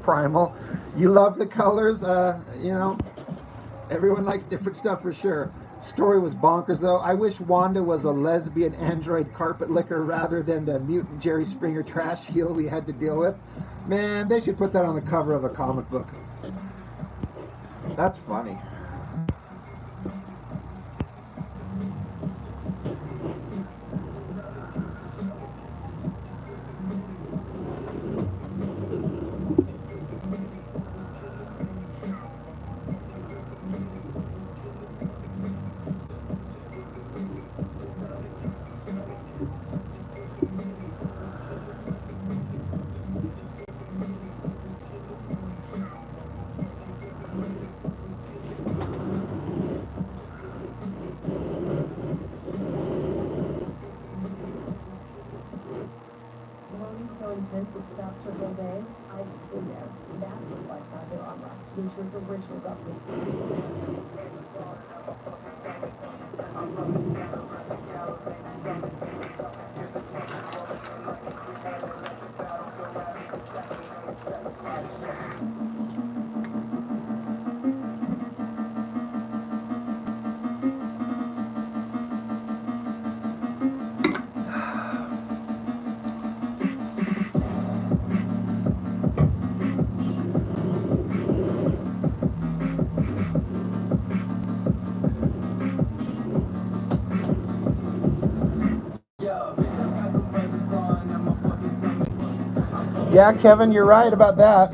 Primal, you love the colors. You know, everyone likes different stuff for sure. Story was bonkers though. I wish Wanda was a lesbian android carpet licker rather than the mutant Jerry Springer trash heel we had to deal with. Man, they should put that on the cover of a comic book. That's funny. So intense it stopped Circle Day. I've been there. That's what life out there on rock. Nature's original uplift. Yeah, Kevin, you're right about that.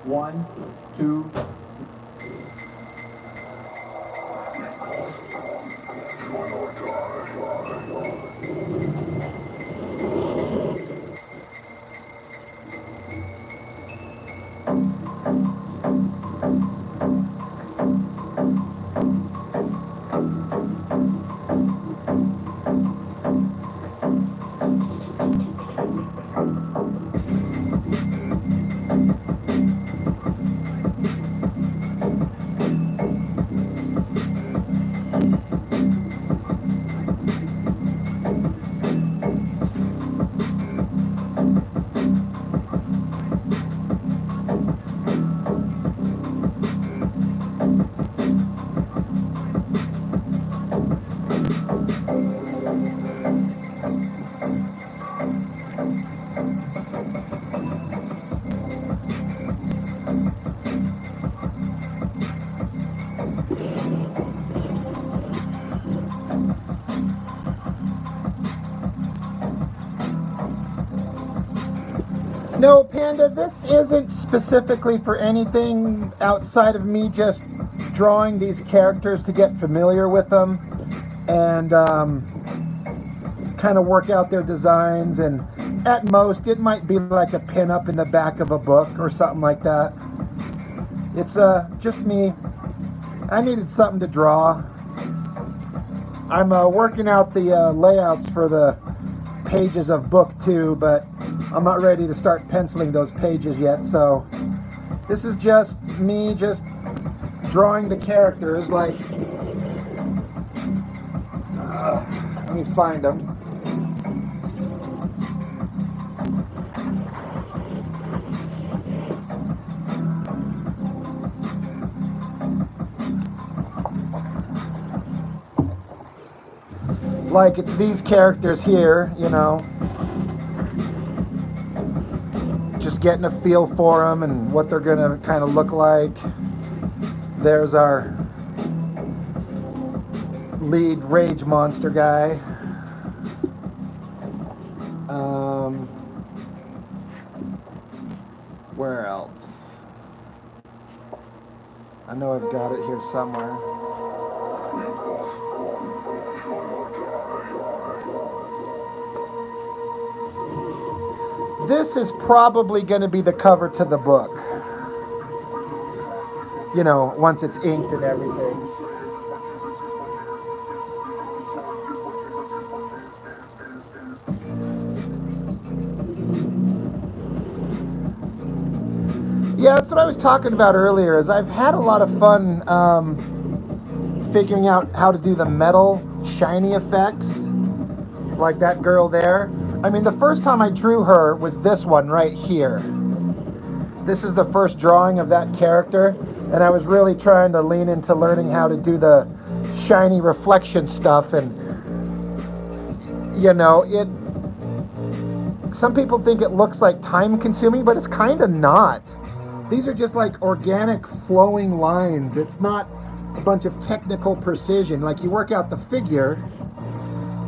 One, two. No, Panda, this isn't specifically for anything outside of me just drawing these characters to get familiar with them and kind of work out their designs. And at most, it might be like a pin-up in the back of a book or something like that. It's just me. I needed something to draw. I'm working out the layouts for the pages of book 2, but I'm not ready to start penciling those pages yet, so this is just me just drawing the characters like let me find them. Like it's these characters here, you know, just getting a feel for them and what they're gonna kind of look like. There's our lead rage monster guy. Where else? I know I've got it here somewhere. This is probably going to be the cover to the book. You know, once it's inked and everything. Yeah, that's what I was talking about earlier, is I've had a lot of fun figuring out how to do the metal shiny effects, like that girl there. I mean, the first time I drew her was this one right here. This is the first drawing of that character, and I was really trying to lean into learning how to do the shiny reflection stuff, and you know, some people think it looks like time consuming, but it's kind of not. These are just like organic flowing lines. It's not a bunch of technical precision. Like you work out the figure,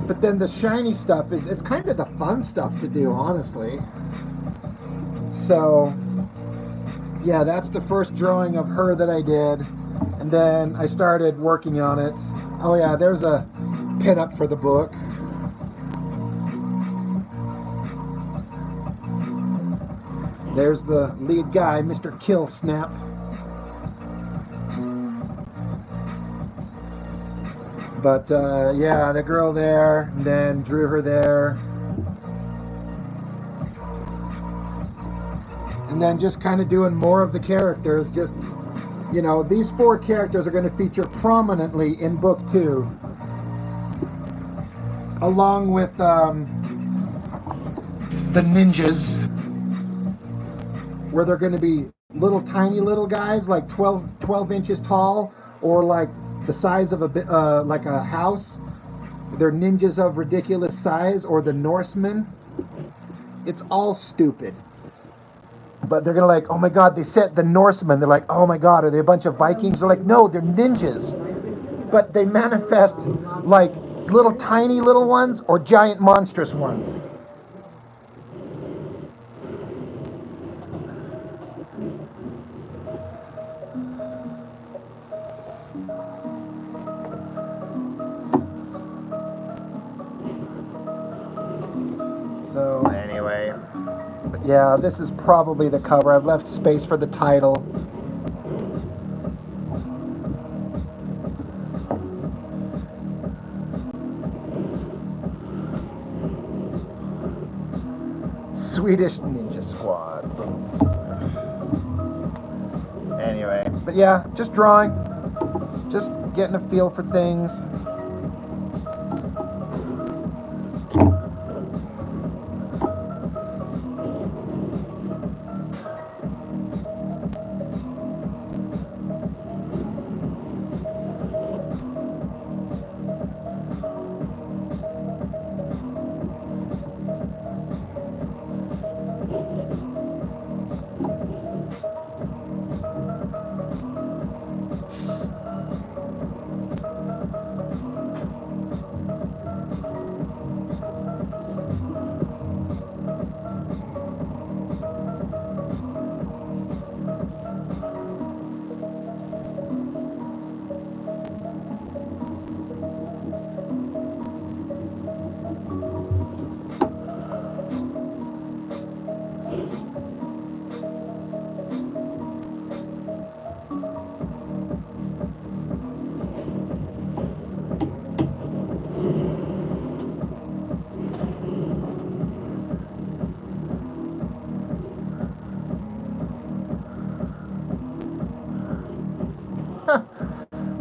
but then the shiny stuff it's kind of the fun stuff to do, honestly. So yeah, that's the first drawing of her that I did, and then I started working on it. Oh yeah, there's a pin-up for the book. There's the lead guy, Mr. Kill Snap. But yeah, the girl there, and then drew her there. And then just kind of doing more of the characters. Just, you know, these 4 characters are going to feature prominently in book 2. Along with the ninjas, where they're going to be little tiny little guys, like 12 inches tall, or like the size of a like a house. They're ninjas of ridiculous size, or the Norsemen. It's all stupid. But they're gonna like, oh my god, they said the Norsemen. They're like, oh my god, are they a bunch of Vikings? They're like, no, they're ninjas. But they manifest like little tiny little ones or giant monstrous ones. So anyway, but yeah, this is probably the cover. I've left space for the title. Swedish Ninja Squad. Anyway, but yeah, just drawing, just getting a feel for things.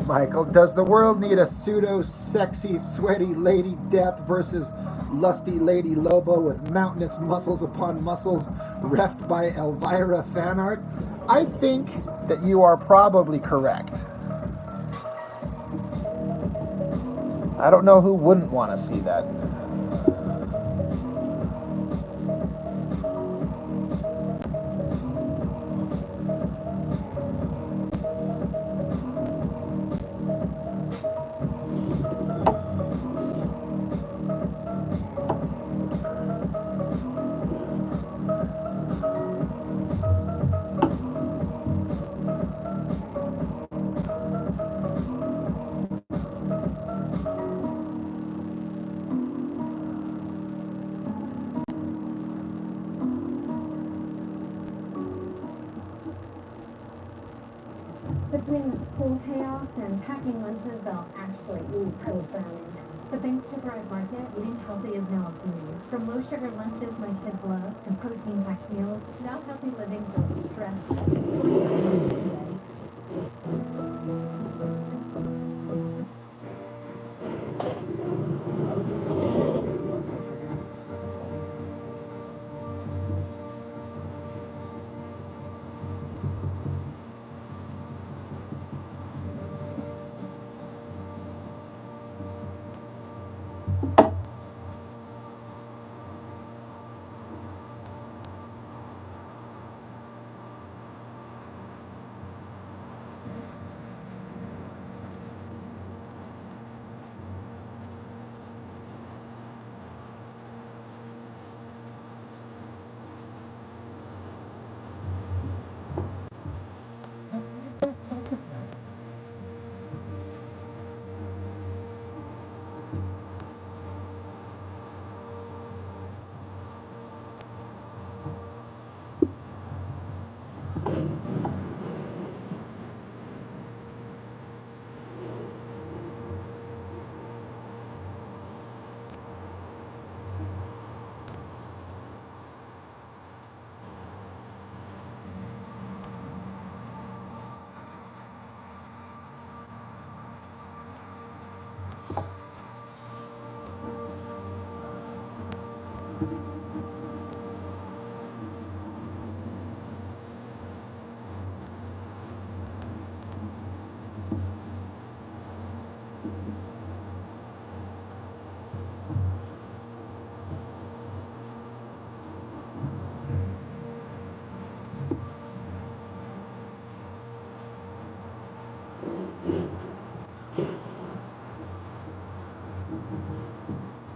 Michael, does the world need a pseudo-sexy, sweaty Lady Death versus lusty Lady Lobo with mountainous muscles upon muscles, reffed by Elvira Fanart? I think that you are probably correct. I don't know who wouldn't want to see that. Between school chaos and packing lunches they'll actually eat post-drowning. But thanks to Thrive Market, eating healthy is now a breeze. From low-sugar lunches my kids love to protein-packed meals, now healthy living feels stress.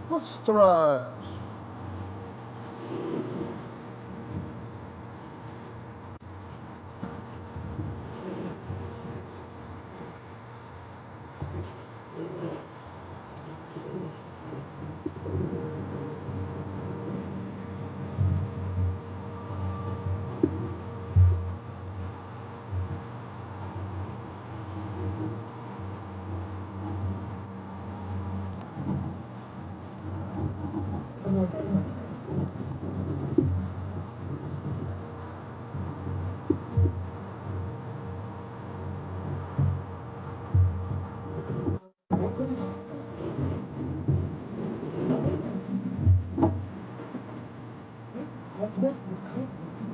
Moisturize.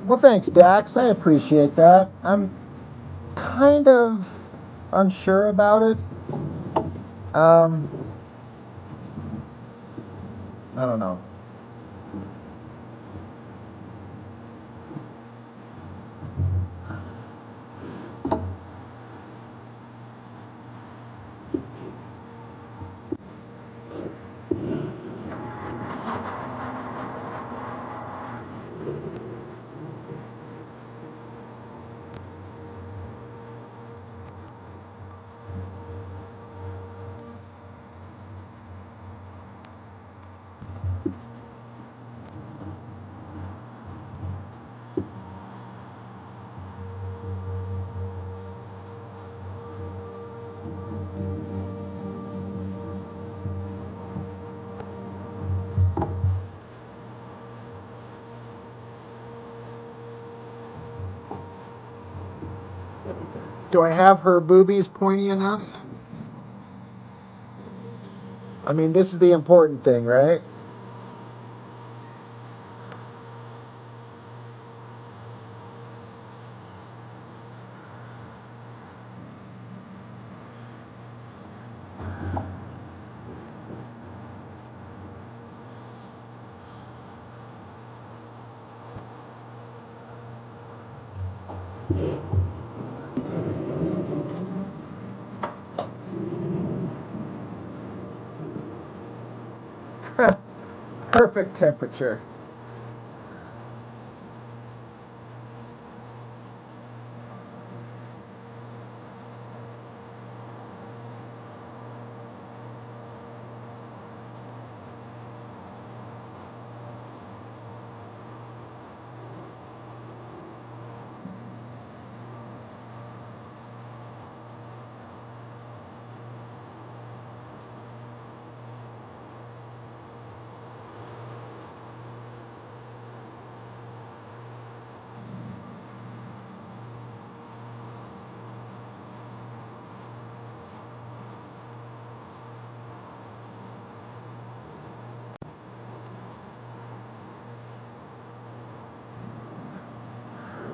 Well, thanks, Dax. I appreciate that. I'm kind of unsure about it. I don't know. Do I have her boobies pointy enough? I mean, this is the important thing, right? Perfect temperature.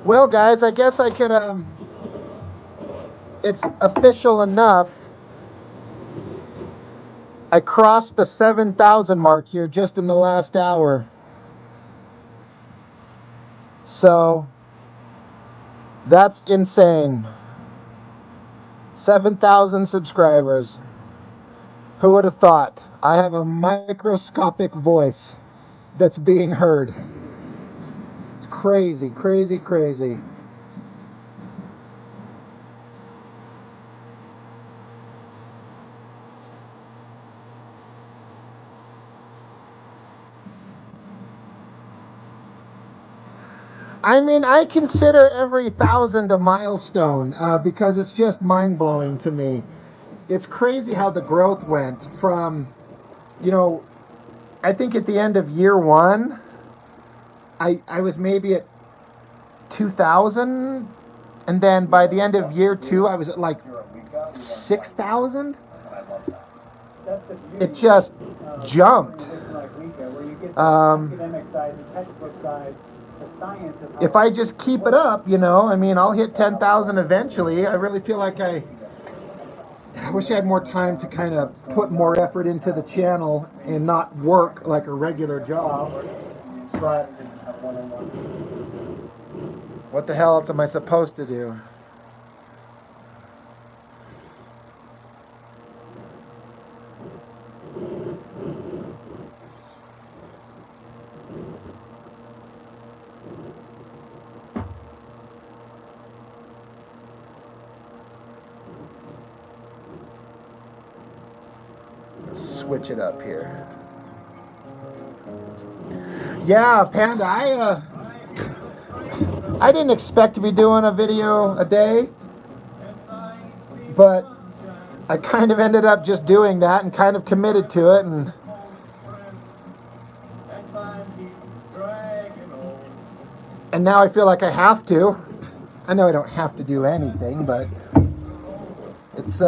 Well, guys, I guess I can, it's official enough. I crossed the 7,000 mark here just in the last hour. So, that's insane. 7,000 subscribers. Who would have thought? I have a microscopic voice that's being heard. It's crazy, crazy, crazy. I mean, I consider every 1,000 a milestone because it's just mind-blowing to me. It's crazy how the growth went from, you know, I think at the end of year one, I was maybe at 2,000, and then by the end of year two, I was at like 6,000. It just jumped. If I just keep it up, you know, I mean, I'll hit 10,000 eventually. I really feel like I wish I had more time to kind of put more effort into the channel and not work like a regular job. But what the hell else am I supposed to do? Switch it up here. Yeah, Panda, I didn't expect to be doing a video a day, but I kind of ended up just doing that and kind of committed to it, and now I feel like I have to. I know I don't have to do anything, but it's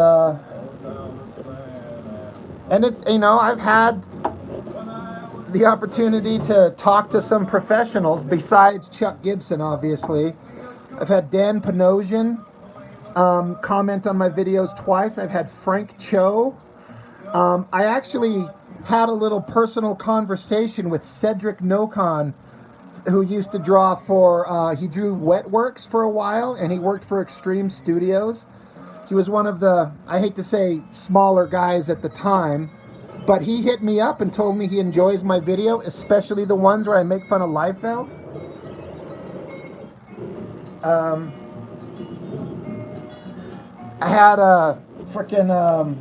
and it's, you know, I've had the opportunity to talk to some professionals besides Chuck Gibson, obviously. I've had Dan Panosian comment on my videos twice. I've had Frank Cho. I actually had a little personal conversation with Cedric Nocon, who used to draw for, he drew Wetworks for a while, and he worked for Extreme Studios. He was one of the, I hate to say, smaller guys at the time, but he hit me up and told me he enjoys my video, especially the ones where I make fun of Liefeld. I had a frickin',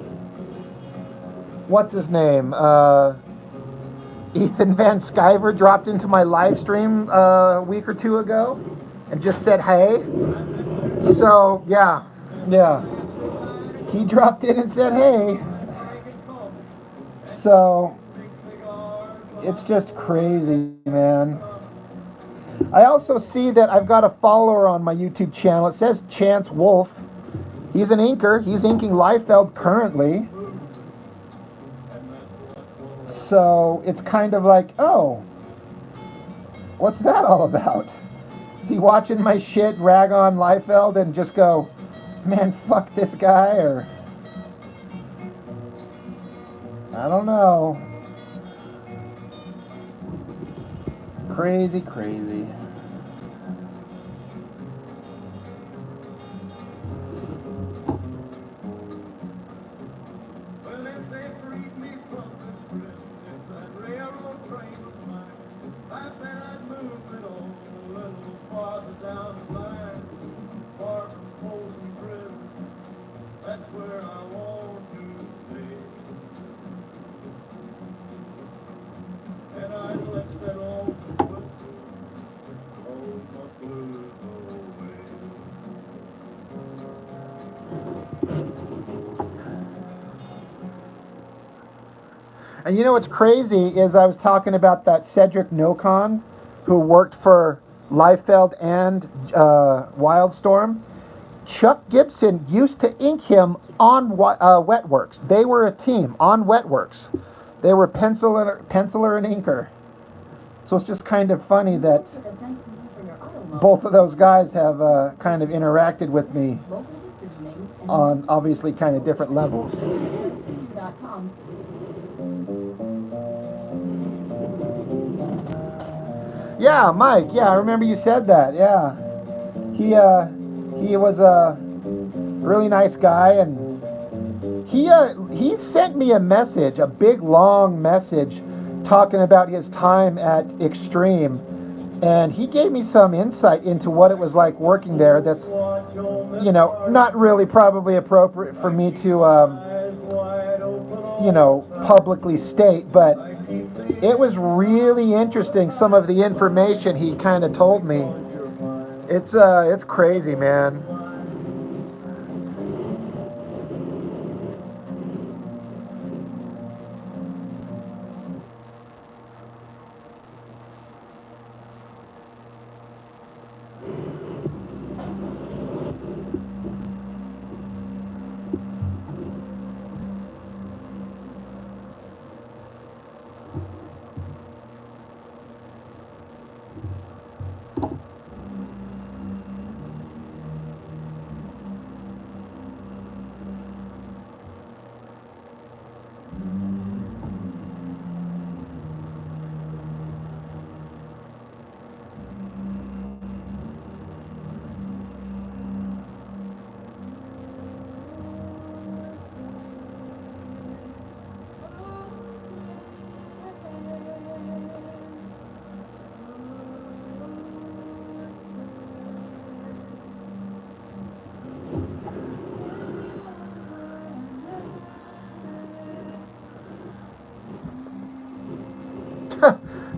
what's his name? Ethan Van Sciver dropped into my live stream a week or two ago and just said hey. So, yeah. He dropped in and said hey. So, it's just crazy, man. I also see that I've got a follower on my YouTube channel. It says Chance Wolf. He's an inker. He's inking Liefeld currently. So it's kind of like, oh, what's that all about? Is he watching my shit rag on Liefeld and just go, man, fuck this guy? Or I don't know. Crazy, crazy. Well, if they freed me from this prison, if that railroad train was mine, I said I'd move it on a little farther down the line, far from Folsom Prison. That's where I want to stay. And I'd let that old whistle hold my blues away. And you know what's crazy is I was talking about that Cedric Nocon who worked for Liefeld and Wildstorm. Chuck Gibson used to ink him on Wetworks. They were a team on Wetworks. They were penciler and inker. So it's just kind of funny that both of those guys have kind of interacted with me on obviously kind of different levels. Yeah, Mike. Yeah, I remember you said that. Yeah, he was a really nice guy, and he sent me a message, a big long message, talking about his time at Extreme, and he gave me some insight into what it was like working there. That's, you know, not really probably appropriate for me to you know, publicly state, but it was really interesting, some of the information he kind of told me. It's crazy, man.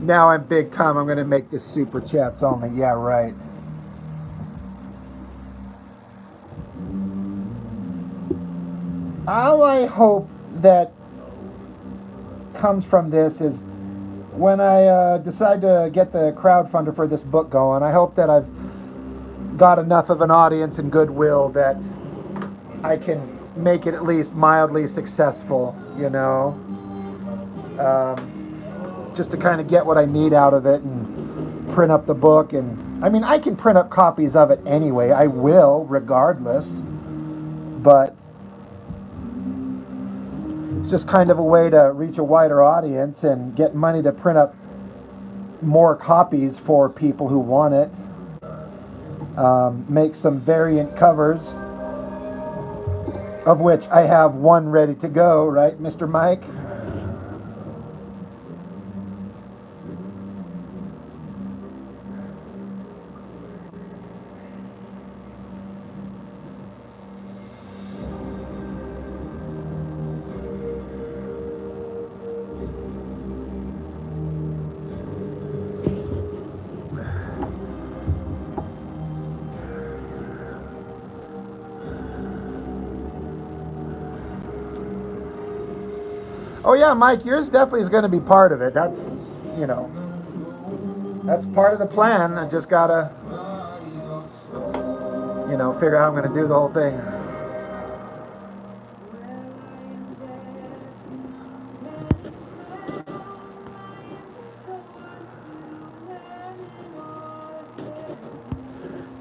Now I'm big time. I'm going to make this super chats only. Yeah, right. All I hope that comes from this is when I decide to get the crowdfunder for this book going, I hope that I've got enough of an audience and goodwill that I can make it at least mildly successful, you know. Just to kind of get what I need out of it and print up the book. And I mean, I can print up copies of it anyway. I will, regardless. But it's just kind of a way to reach a wider audience and get money to print up more copies for people who want it. Make some variant covers, of which I have one ready to go, right, Mr. Mike? Oh yeah, Mike, yours definitely is going to be part of it. That's, you know, that's part of the plan. I just gotta, you know, figure out how I'm going to do the whole thing.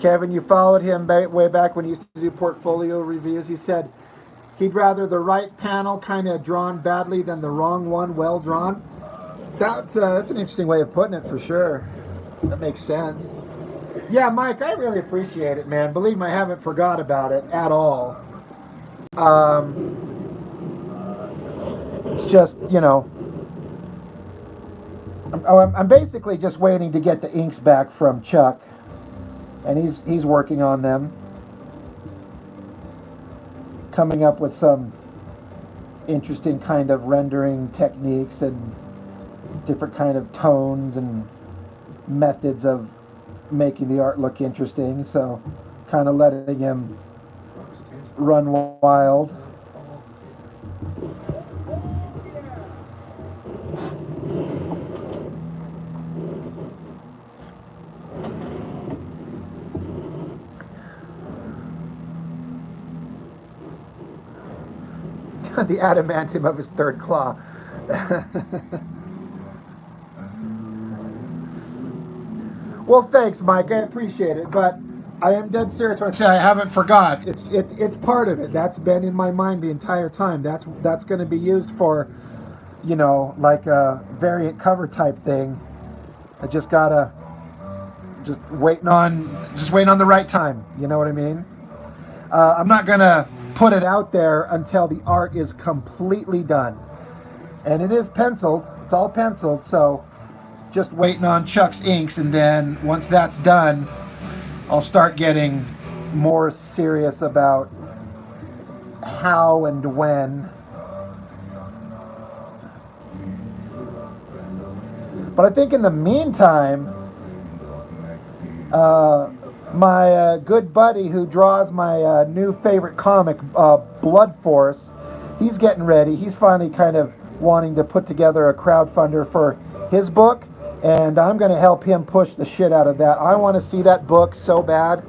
Kevin, you followed him way back when he used to do portfolio reviews. He said he'd rather the right panel kind of drawn badly than the wrong one well drawn. That's an interesting way of putting it for sure. That makes sense. Yeah, Mike, I really appreciate it, man. Believe me, I haven't forgot about it at all. It's just, you know, I'm basically just waiting to get the inks back from Chuck, and he's working on them, coming up with some interesting kind of rendering techniques and different kind of tones and methods of making the art look interesting. So kind of letting him run wild. The adamantium of his third claw. Well, thanks, Mike. I appreciate it, but I am dead serious when I say I haven't forgot. It's part of it. That's been in my mind the entire time. That's going to be used for, you know, like a variant cover type thing. I just gotta waiting on the right time. You know what I mean? I'm not gonna put it out there until the art is completely done, and it is penciled. It's all penciled, so just waiting on Chuck's inks, and then once that's done, I'll start getting more serious about how and when. But I think in the meantime, my good buddy who draws my new favorite comic, Blood Force, he's getting ready. He's finally kind of wanting to put together a crowdfunder for his book, and I'm going to help him push the shit out of that. I want to see that book so bad.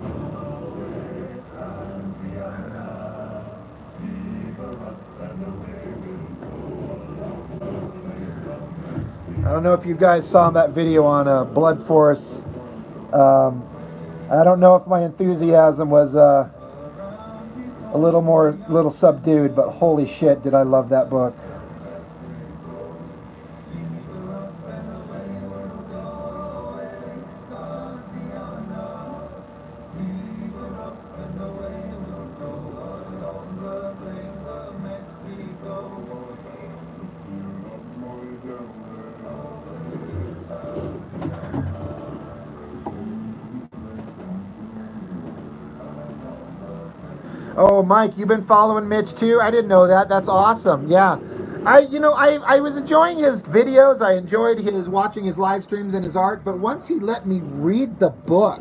I don't know if you guys saw that video on Blood Force. I don't know if my enthusiasm was a little subdued, but holy shit, did I love that book. Oh, Mike, you've been following Mitch too? I didn't know that. That's awesome. Yeah. I was enjoying his videos. I enjoyed watching his live streams and his art, but once he let me read the book,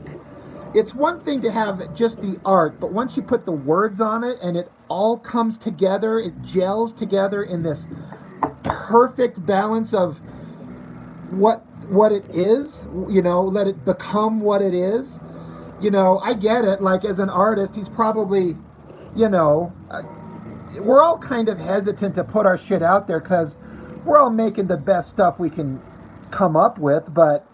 it's one thing to have just the art, but once you put the words on it and it all comes together, it gels together in this perfect balance of what it is, you know, let it become what it is. You know, I get it. Like, as an artist, he's probably, you know, we're all kind of hesitant to put our shit out there because we're all making the best stuff we can come up with, but,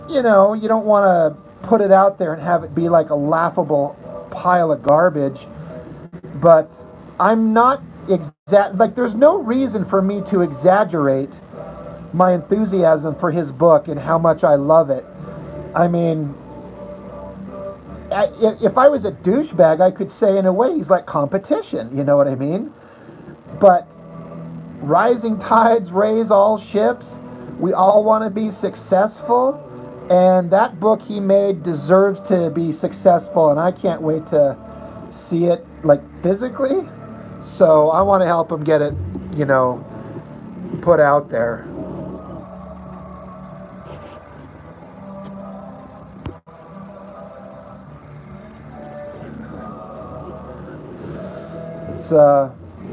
you know, you don't want to put it out there and have it be like a laughable pile of garbage. But I'm not like, there's no reason for me to exaggerate my enthusiasm for his book and how much I love it. I mean, if I was a douchebag, I could say in a way he's like competition, you know what I mean? But rising tides raise all ships. We all want to be successful, and that book he made deserves to be successful, and I can't wait to see it, like, physically. So I want to help him get it, you know, put out there.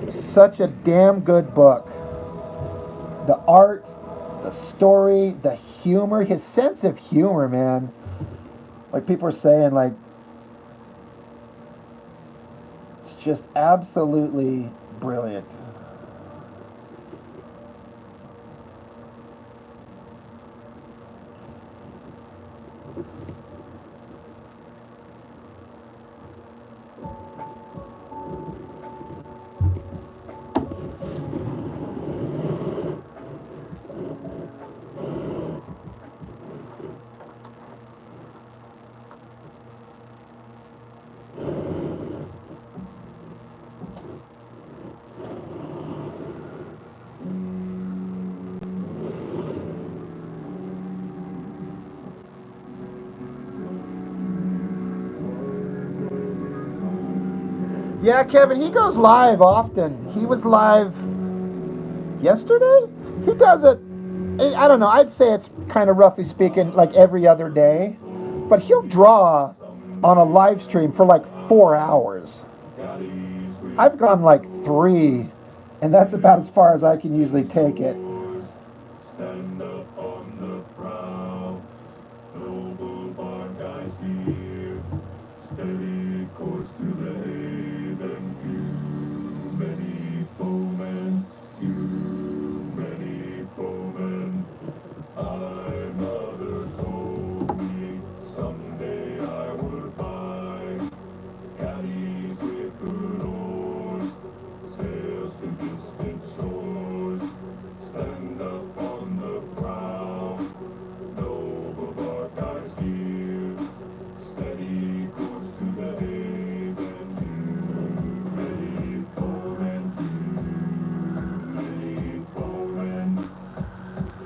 It's such a damn good book. The art, the story, the humor, his sense of humor, man. Like people are saying, like, it's just absolutely brilliant. Yeah, Kevin, he goes live often. He was live yesterday? He does it, I don't know, I'd say it's kind of roughly speaking like every other day. But he'll draw on a live stream for like 4 hours. I've gone like 3, and that's about as far as I can usually take it. Stand up on the prow, noble Barkeyes here. Steady course to the haven, too many foemen, too many foemen. My mother told me someday I would buy caddies with good oars, sails to distant shores. Stand up on the prow, noble Barkeyes here. Steady course to the haven, too many foemen, too many foemen.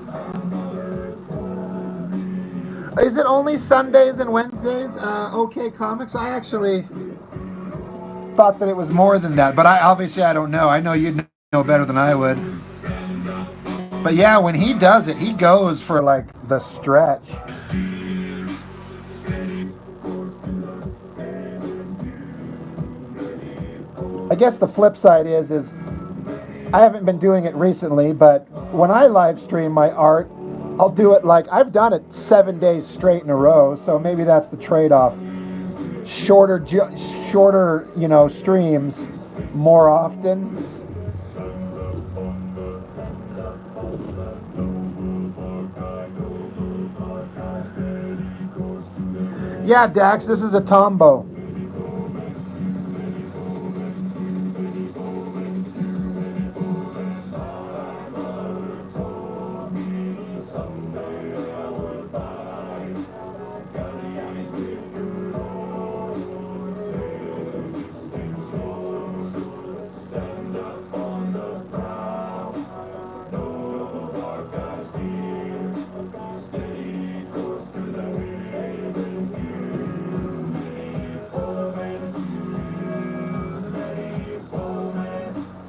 My mother told me. Is it only Sundays and Wednesdays? OK Comics? I actually thought that it was more than that, but I don't know. I know you'd know better than I would. But yeah, when he does it, he goes for like the stretch. I guess the flip side is I haven't been doing it recently, but when I live stream my art, I'll do it like I've done it 7 days straight in a row. So maybe that's the trade-off. Shorter, streams more often. Yeah, Dax, this is a Tombow.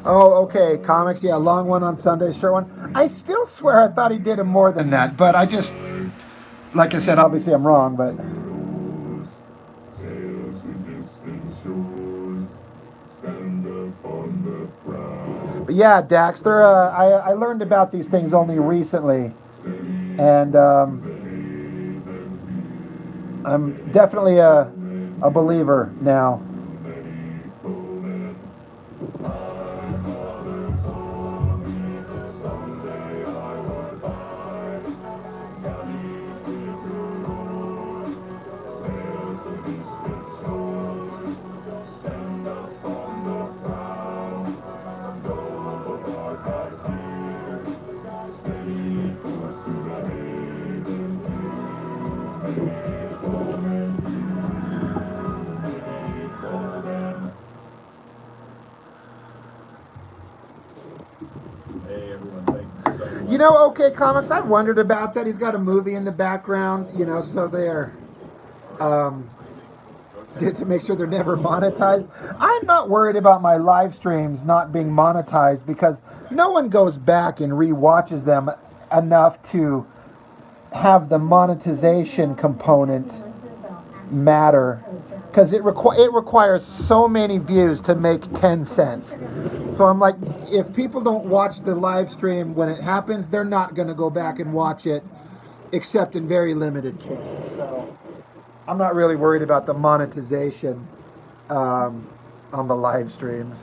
Oh, OK Comics. Yeah, long one on Sunday, short one. I still swear I thought he did him more than that, but I just, like I said, obviously I'm wrong, but. But yeah, Dax, I learned about these things only recently, and I'm definitely a believer now. You know, OK Comics, I've wondered about that. He's got a movie in the background, so they're to make sure they're never monetized. I'm not worried about my live streams not being monetized because no one goes back and re-watches them enough to have the monetization component matter, because it requires so many views to make 10 cents. So I'm like, if people don't watch the live stream when it happens, they're not going to go back and watch it, except in very limited cases. So I'm not really worried about the monetization on the live streams.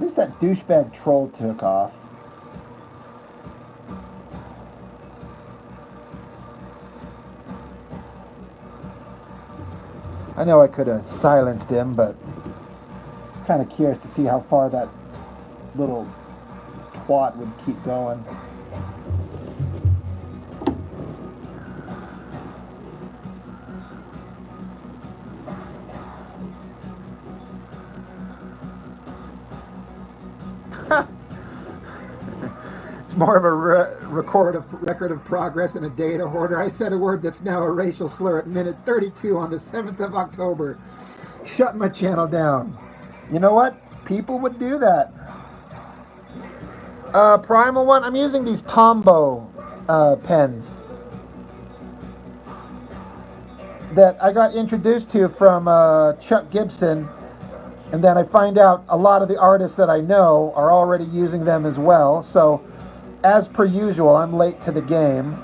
least that douchebag troll took off. I know I could have silenced him, but I was kind of curious to see how far that little twat would keep going. It's more of a record of record of progress in a data hoarder. I said a word that's now a racial slur at minute 32 on the 7th of October. Shut my channel down. You know what? People would do that. Primal one, I'm using these Tombow pens that I got introduced to from Chuck Gibson, and then I find out a lot of the artists that I know are already using them as well. So, as per usual, I'm late to the game.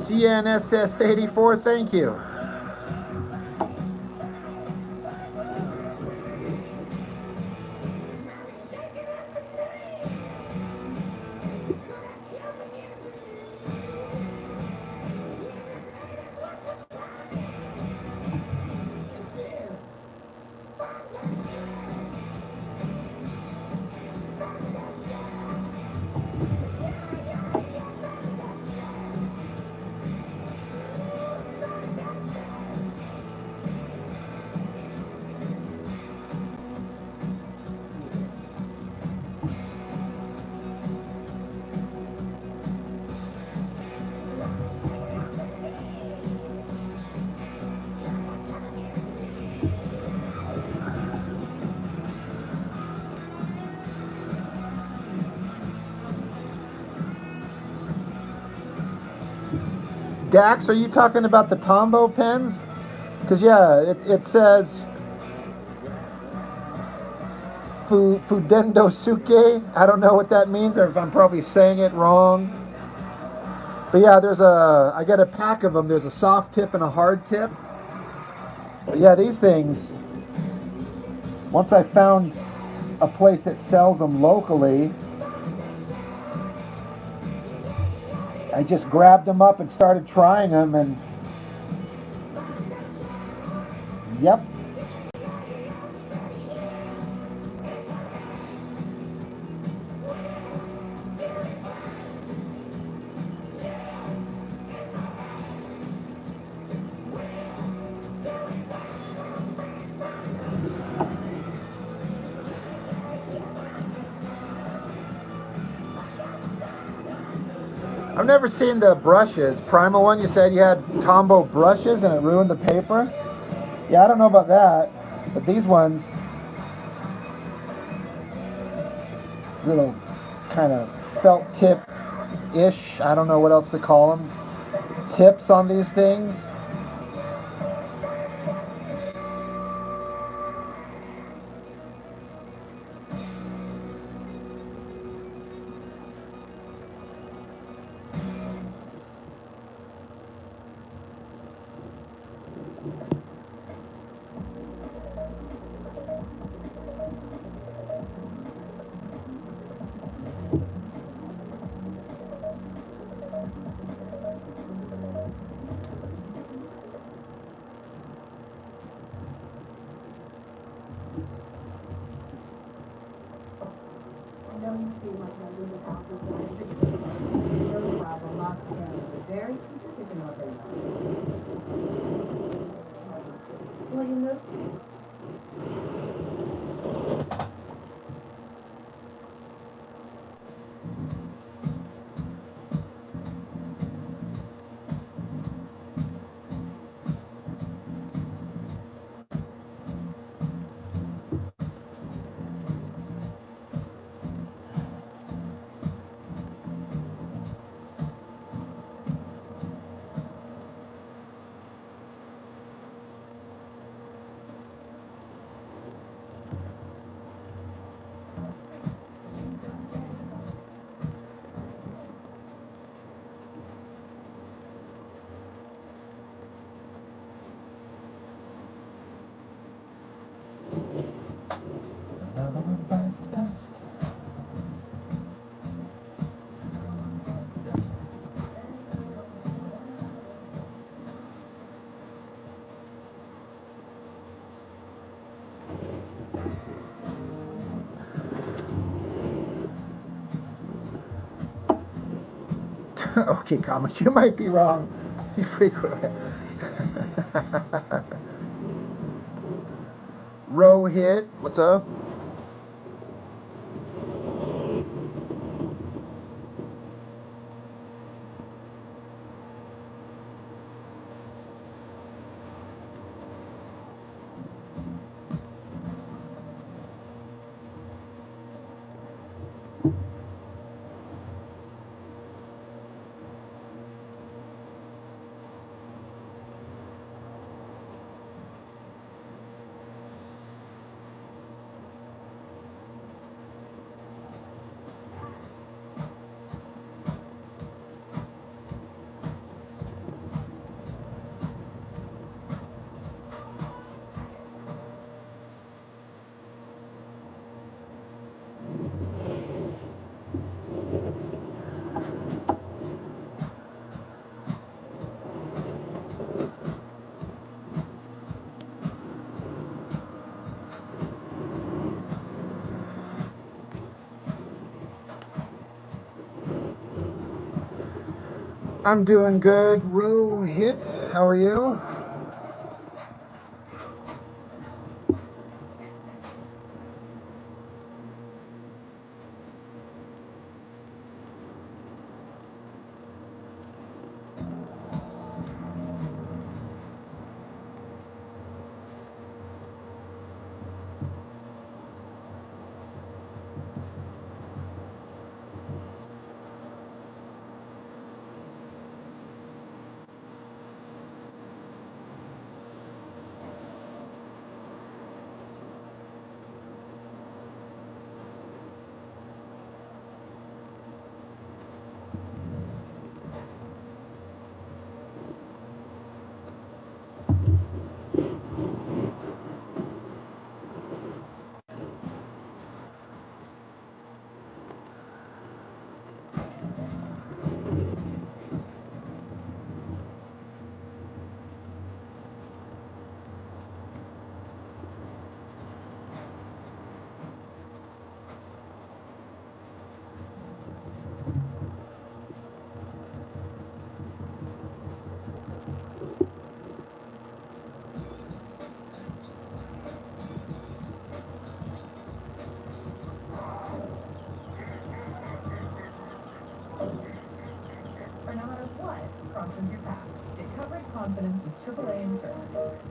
CNSS 84, thank you. Dax, are you talking about the Tombow pens? Because, yeah, it says Fudendo Suke. I don't know what that means, or if I'm probably saying it wrong. But yeah, I got a pack of them. There's a soft tip and a hard tip. But yeah, these things, once I found a place that sells them locally, I just grabbed them up and started trying them, and yep. I've never seen the brushes. Primal one, you said you had Tombow brushes and it ruined the paper? Yeah, I don't know about that. But these ones, little kind of felt tip-ish, I don't know what else to call them, tips on these things. Okay, comics, you might be wrong. You frequently. Rohit, what's up? I'm doing good. Rohit, how are you? For no matter what crosses your path, get coverage confidence with AAA insurance.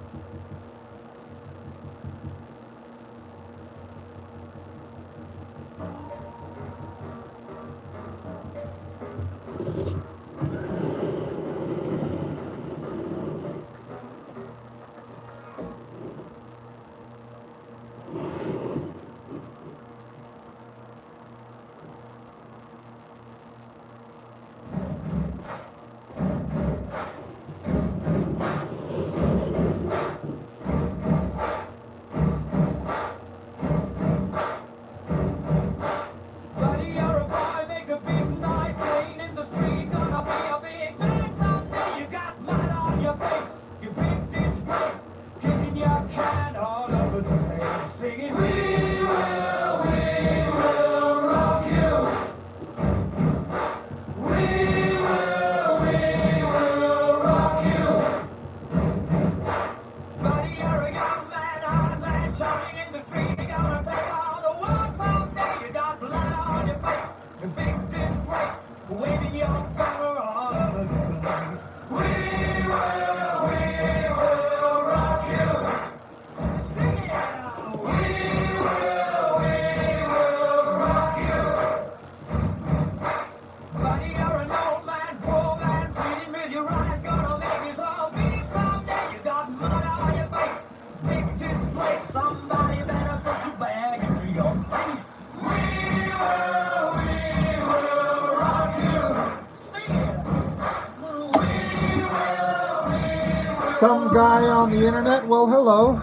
Some guy on the internet? Well, hello.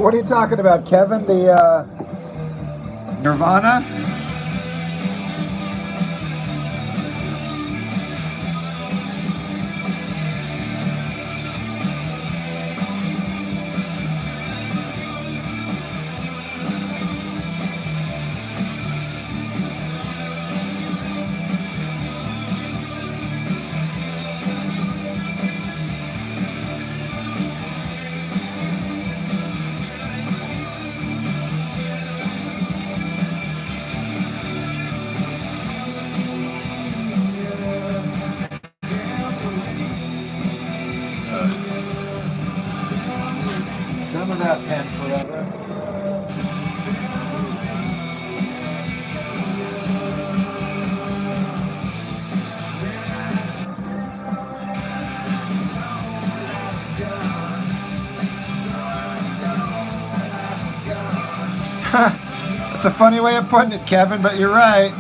What are you talking about, Kevin? The Nirvana? Done with that pen forever. That's a funny way of putting it, Kevin, but you're right.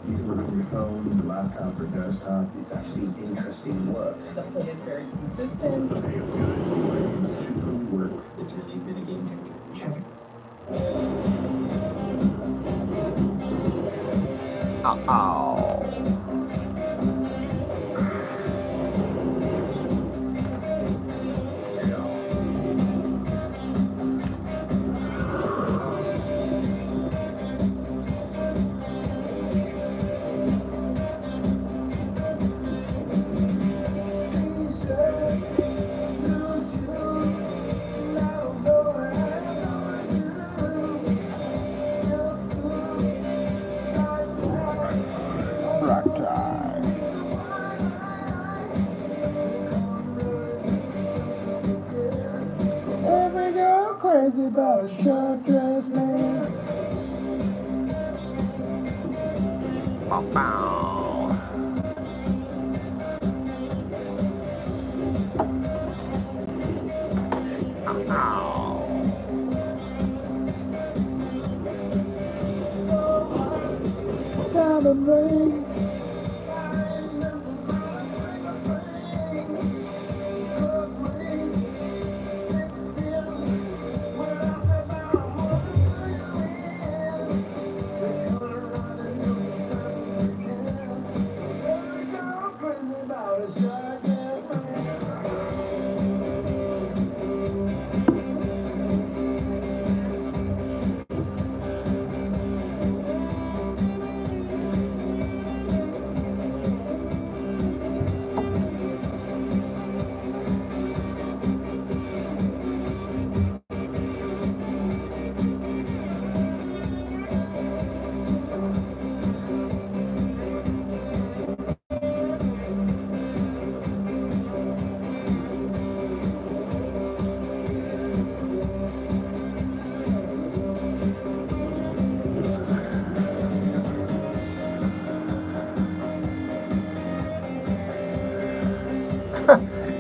You can work on your phone, your laptop, or desktop. It's actually interesting work. The play is very consistent. The pay is good. Should work. It's really been a game changer. Check. Rock time. Every girl crazy about a short dress man. Diamond ring.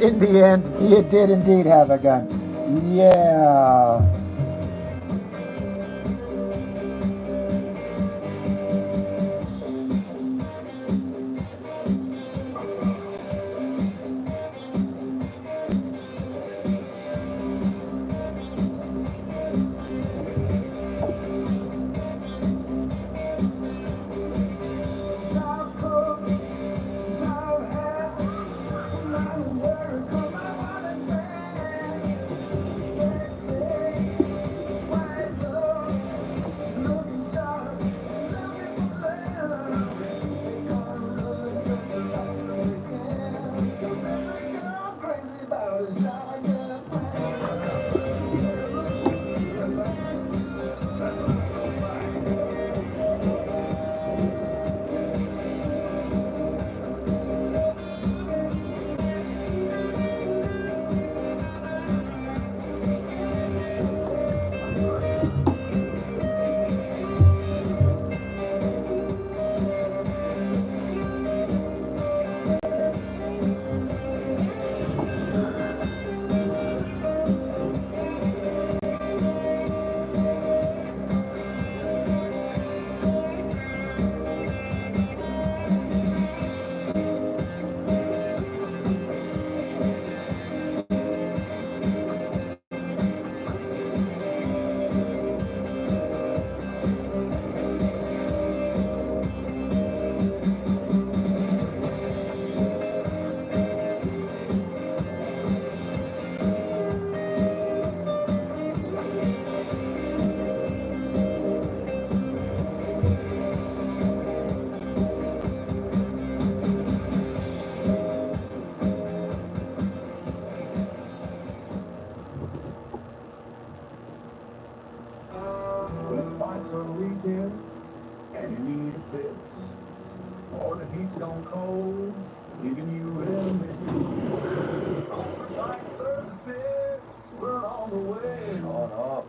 In the end, he did indeed have a gun. Yeah. again, and you need fits. Or the heat's gone cold, leaving you in between. Overnight services, we're on the way. On up.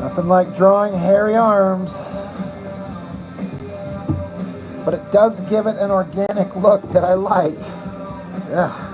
Nothing like drawing hairy arms. But it does give it an organic look that I like. Yeah.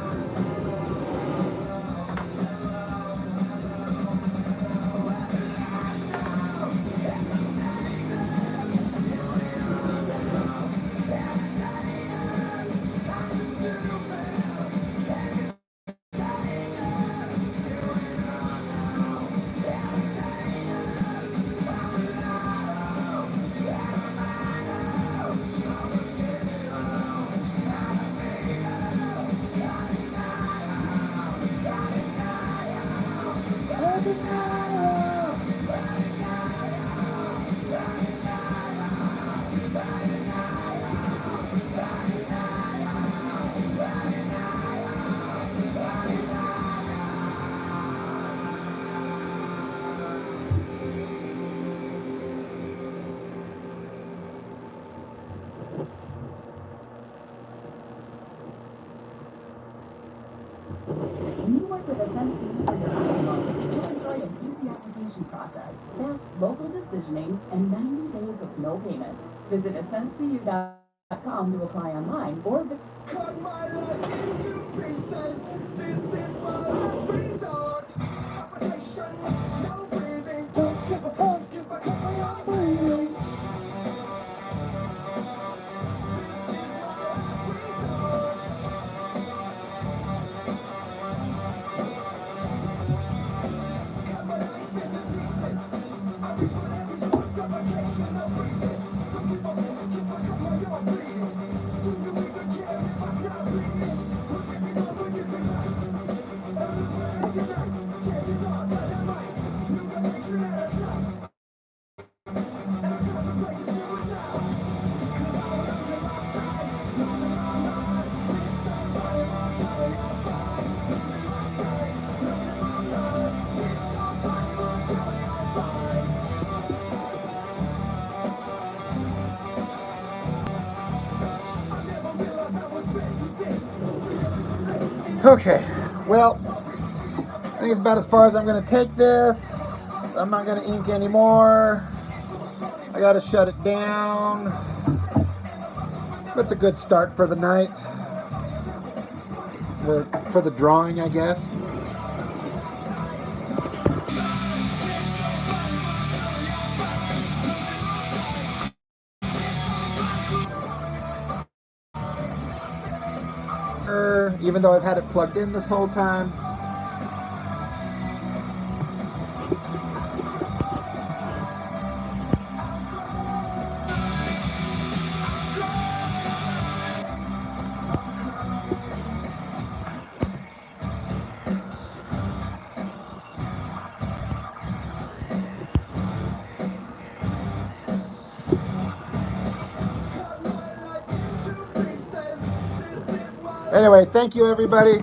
When you work with SMC for your automobile, you'll enjoy an easy application process, fast local decisioning, and 90 days with no payments. Visit AscentCU.com to apply online or Cut my life into pieces. This is my last resort. Suffocation, no breathing. Don't give a fuck if I cut my arm bleeding. Okay, well, I think it's about as far as I'm going to take this. I'm not going to ink anymore. I got to shut it down. That's a good start for the night. For the drawing, I guess. Even though I've had it plugged in this whole time. Anyway, thank you everybody.